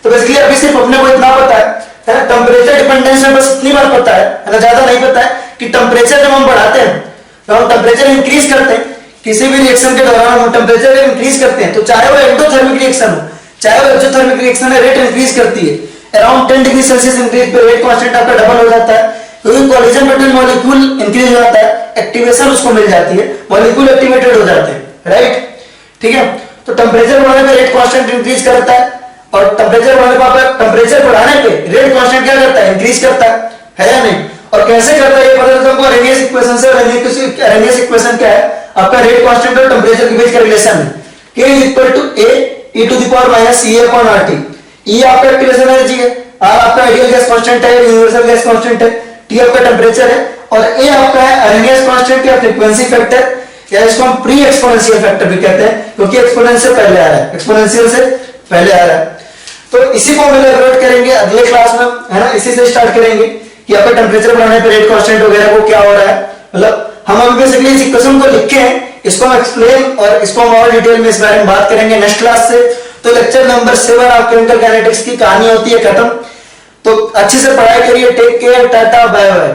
[SPEAKER 1] तो बेसिकली अभी सिर्फ अपने को इतना पता है ना, टेम्परेचर डिपेंडेंस में बस इतनी बात पता है ना, ज्यादा नहीं पता है कि टेम्परेचर जब हम बढ़ाते हैं, तो हम टेम्परेचर इंक्रीज करते हैं, किसी भी रिएक्शन के दौरान हम टेम्परेचर इंक्रीज करते हैं, तो चाहे वो एंडोथर्मिक रिएक्शन हो, चाहे वो एक्सोथर्मिक रिएक्शन है, रेट इंक्रीज करती है, अराउंड 10 डिग्री सेल्सियस इंक्रीज पे रेट कांस्टेंट आपका डबल हो जाता है, क्योंकि कोलिजन बिटवीन मॉलिक्यूल इंक्रीज हो जाता है, एक्टिवेशन उसको मिल जाती है, मॉलिक्यूल एक्टिवेटेड हो जाते हैं, राइट, ठीक है। तो टेम्परेचर बढ़ाने पे रेट कांस्टेंट इंक्रीज करता है, और टेम्परेचर बढ़ाने पे टेम्परेचर बढ़ाने पे रेट कांस्टेंट क्या करता है, इंक्रीज करता है या नहीं। और कैसे करता है ये पता चलता है अरेनियस इक्वेशन से, अरेनियस इक्वेशन क्या है आपका, रेट कांस्टेंट और टेम्परेचर के बीच का रिलेशन है, K is equal to A e to the power minus CA upon RT। E आपका एक्टिवेशन एनर्जी है, R आपका आइडियल गैस कांस्टेंट है, यूनिवर्सल गैस कांस्टेंट है, T आपका टेम्परेचर है, और A आपका है अरेनियस कांस्टेंट या फ्रीक्वेंसी फैक्टर, या इसको हम प्री एक्सपोनेंशियल फैक्टर भी कहते हैं, क्योंकि एक्सपोनेंशियल से पहले आ रहा है, एक्सपोनेंशियल से पहले आ रहा है। तो इसी को हम एलैबोरेट करेंगे अगले क्लास में, है ना, इसी से स्टार्ट करेंगे कि आपका टेम्परेचर बढ़ाने पे रेट कांस्टेंट वगैरह वो क्या हो रहा है, मतलब हम अभी बेसिकली इस इक्वेशन को लिखे हैं, इसको हम एक्सप्लेन और इसको हम और डिटेल में इस बारे में बात करेंगे नेक्स्ट क्लास से। तो लेक्चर नंबर 7 आप केमिकल काइनेटिक्स की कहानी होती है खत्म। तो अच्छे से पढ़ाई करिए, take care, tata bye bye.